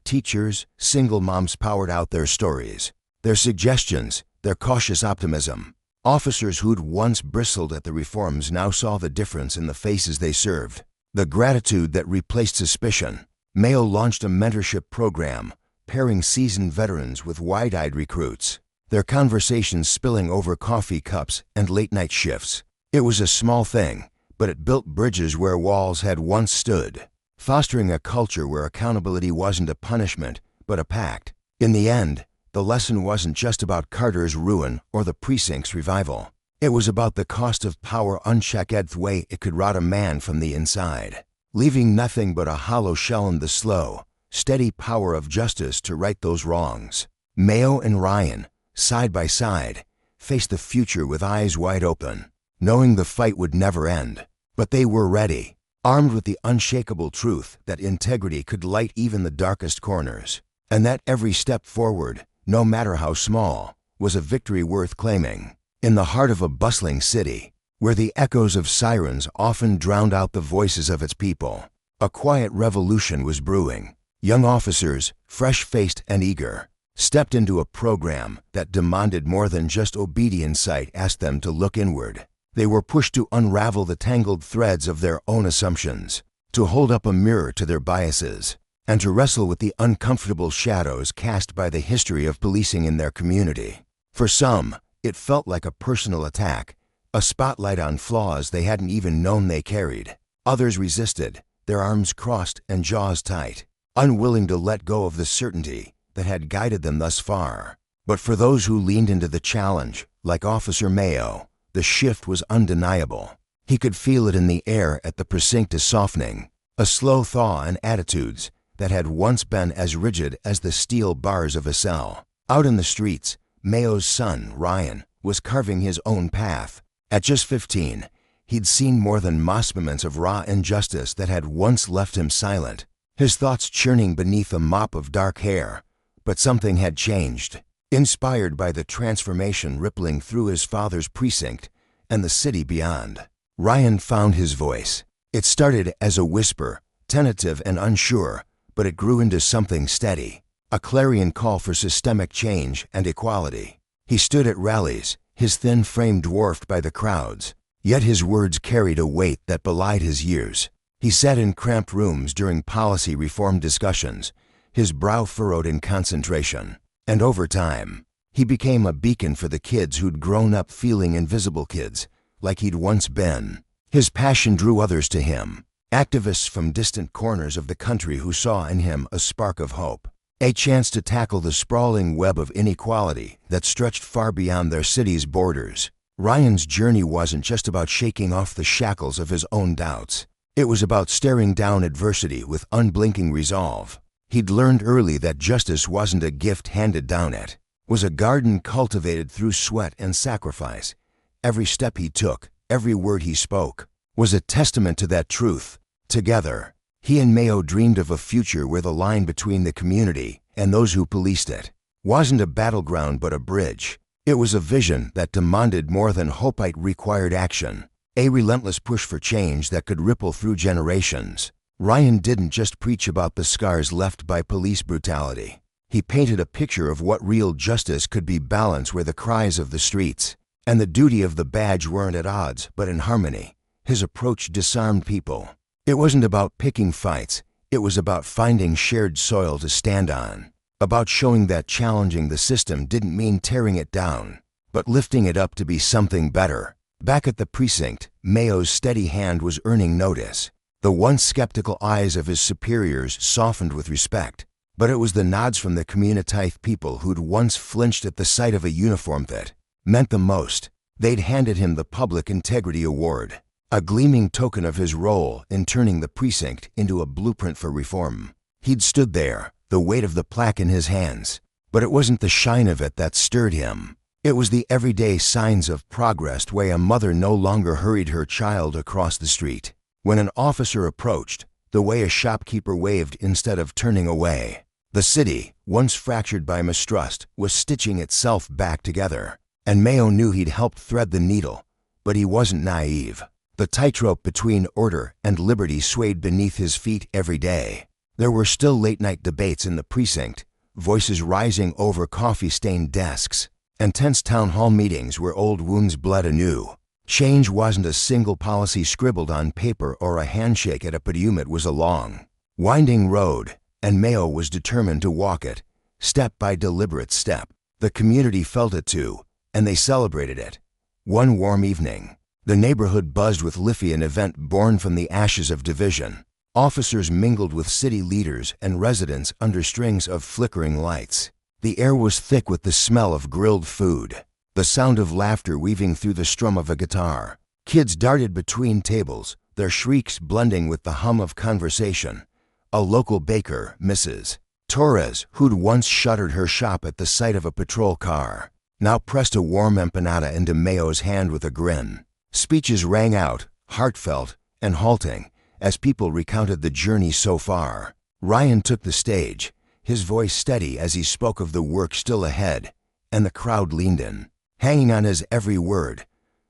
teachers, single moms poured out their stories, their suggestions, their cautious optimism. Officers who'd once bristled at the reforms now saw the difference in the faces they served, the gratitude that replaced suspicion. Mayo launched a mentorship program, pairing seasoned veterans with wide-eyed recruits, their conversations spilling over coffee cups and late-night shifts. It was a small thing, but it built bridges where walls had once stood, fostering a culture where accountability wasn't a punishment, but a pact. In the end, the lesson wasn't just about Carter's ruin or the precinct's revival. It was about the cost of power unchecked, the way it could rot a man from the inside, leaving nothing but a hollow shell in the slow, steady power of justice to right those wrongs. Mayo and Ryan, side by side, faced the future with eyes wide open, knowing the fight would never end. But they were ready, armed with the unshakable truth that integrity could light even the darkest corners, and that every step forward, no matter how small, was a victory worth claiming. In the heart of a bustling city, where the echoes of sirens often drowned out the voices of its people, a quiet revolution was brewing. Young officers, fresh-faced and eager, stepped into a program that demanded more than just obedience. Sight asked them to look inward. They were pushed to unravel the tangled threads of their own assumptions, to hold up a mirror to their biases, and to wrestle with the uncomfortable shadows cast by the history of policing in their community. For some, it felt like a personal attack, a spotlight on flaws they hadn't even known they carried. Others resisted, their arms crossed and jaws tight, unwilling to let go of the certainty that had guided them thus far. But for those who leaned into the challenge, like Officer Mayo, the shift was undeniable. He could feel it in the air at the precinct, a softening, a slow thaw in attitudes that had once been as rigid as the steel bars of a cell. Out in the streets, Mayo's son, Ryan, was carving his own path. At just 15, he'd seen more than moments of raw injustice that had once left him silent, his thoughts churning beneath a mop of dark hair. But something had changed. Inspired by the transformation rippling through his father's precinct and the city beyond, Ryan found his voice. It started as a whisper, tentative and unsure, but it grew into something steady, a clarion call for systemic change and equality. He stood at rallies, his thin frame dwarfed by the crowds, yet his words carried a weight that belied his years. He sat in cramped rooms during policy reform discussions, his brow furrowed in concentration. And over time, he became a beacon for the kids who'd grown up feeling invisible, kids, like he'd once been. His passion drew others to him, activists from distant corners of the country who saw in him a spark of hope, a chance to tackle the sprawling web of inequality that stretched far beyond their city's borders. Ryan's journey wasn't just about shaking off the shackles of his own doubts. It was about staring down adversity with unblinking resolve. He'd learned early that justice wasn't a gift handed down, it was a garden cultivated through sweat and sacrifice. Every step he took, every word he spoke, was a testament to that truth. Together, he and Mayo dreamed of a future where the line between the community and those who policed it wasn't a battleground but a bridge. It was a vision that demanded more than hope. It required action, a relentless push for change that could ripple through generations. Ryan didn't just preach about the scars left by police brutality. He painted a picture of what real justice could be, balance where the cries of the streets and the duty of the badge weren't at odds but in harmony. His approach disarmed people. It wasn't about picking fights, it was about finding shared soil to stand on, about showing that challenging the system didn't mean tearing it down, but lifting it up to be something better. Back at the precinct, Mayo's steady hand was earning notice. The once skeptical eyes of his superiors softened with respect, but it was the nods from the community people who'd once flinched at the sight of a uniform that meant the most. They'd handed him the Public Integrity Award, a gleaming token of his role in turning the precinct into a blueprint for reform. He'd stood there, the weight of the plaque in his hands, but it wasn't the shine of it that stirred him. It was the everyday signs of progress, where a mother no longer hurried her child across the street when an officer approached, the way a shopkeeper waved instead of turning away. The city, once fractured by mistrust, was stitching itself back together, and Mayo knew he'd helped thread the needle, but he wasn't naive. The tightrope between order and liberty swayed beneath his feet every day. There were still late-night debates in the precinct, voices rising over coffee-stained desks, and tense town hall meetings where old wounds bled anew. Change wasn't a single policy scribbled on paper or a handshake at a podium. It was a long, winding road, and Mayo was determined to walk it, step by deliberate step. The community felt it too, and they celebrated it. One warm evening, the neighborhood buzzed with Liffey, an event born from the ashes of division. Officers mingled with city leaders and residents under strings of flickering lights. The air was thick with the smell of grilled food, the sound of laughter weaving through the strum of a guitar. Kids darted between tables, their shrieks blending with the hum of conversation. A local baker, Mrs. Torres, who'd once shuttered her shop at the sight of a patrol car, now pressed a warm empanada into Mayo's hand with a grin. Speeches rang out, heartfelt and halting, as people recounted the journey so far. Ryan took the stage, his voice steady as he spoke of the work still ahead, and the crowd leaned in, hanging on his every word.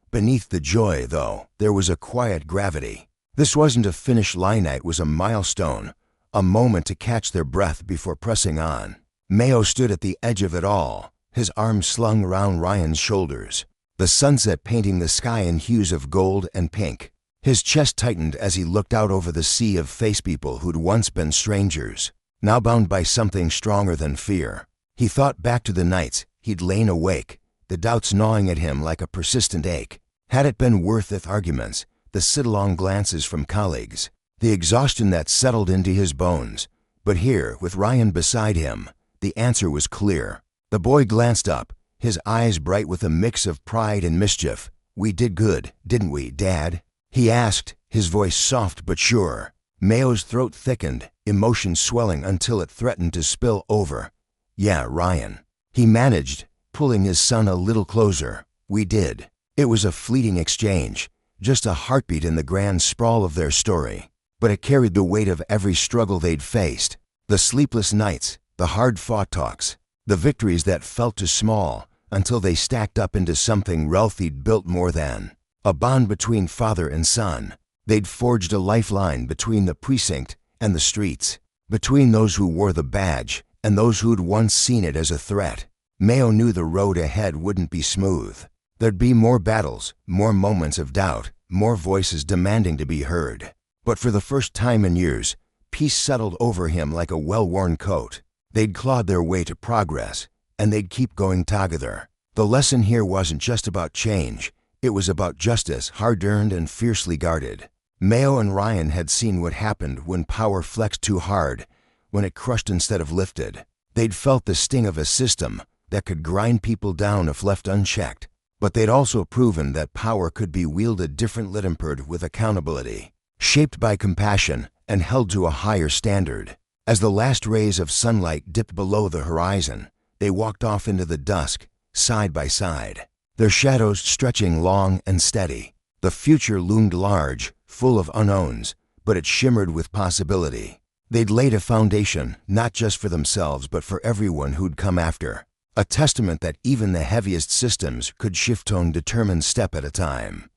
Beneath the joy, though, there was a quiet gravity. This wasn't a finish line, it was a milestone, a moment to catch their breath before pressing on. Mayo stood at the edge of it all, his arms slung around Ryan's shoulders, the sunset painting the sky in hues of gold and pink. His chest tightened as he looked out over the sea of face people who'd once been strangers, now bound by something stronger than fear. He thought back to the nights he'd lain awake, the doubts gnawing at him like a persistent ache. Had it been worth the arguments, the sit-along glances from colleagues, the exhaustion that settled into his bones? But here, with Ryan beside him, the answer was clear. The boy glanced up, his eyes bright with a mix of pride and mischief. "We did good, didn't we, Dad?" he asked, his voice soft but sure. Mayo's throat thickened, emotion swelling until it threatened to spill over. "Yeah, Ryan," he managed, pulling his son a little closer. "We did." It was a fleeting exchange, just a heartbeat in the grand sprawl of their story. But it carried the weight of every struggle they'd faced. The sleepless nights, the hard-fought talks, the victories that felt too small until they stacked up into something Ralph he'd built more than a bond between father and son. They'd forged a lifeline between the precinct and the streets, between those who wore the badge and those who'd once seen it as a threat. Mayo knew the road ahead wouldn't be smooth. There'd be more battles, more moments of doubt, more voices demanding to be heard. But for the first time in years, peace settled over him like a well-worn coat. They'd clawed their way to progress, and they'd keep going together. The lesson here wasn't just about change. It was about justice, hard-earned and fiercely guarded. Mayo and Ryan had seen what happened when power flexed too hard, when it crushed instead of lifted. They'd felt the sting of a system that could grind people down if left unchecked. But they'd also proven that power could be wielded differently, tempered with accountability, shaped by compassion and held to a higher standard. As the last rays of sunlight dipped below the horizon, they walked off into the dusk, side by side, their shadows stretching long and steady. The future loomed large, full of unknowns, but it shimmered with possibility. They'd laid a foundation, not just for themselves but for everyone who'd come after. A testament that even the heaviest systems could shift on determined step at a time.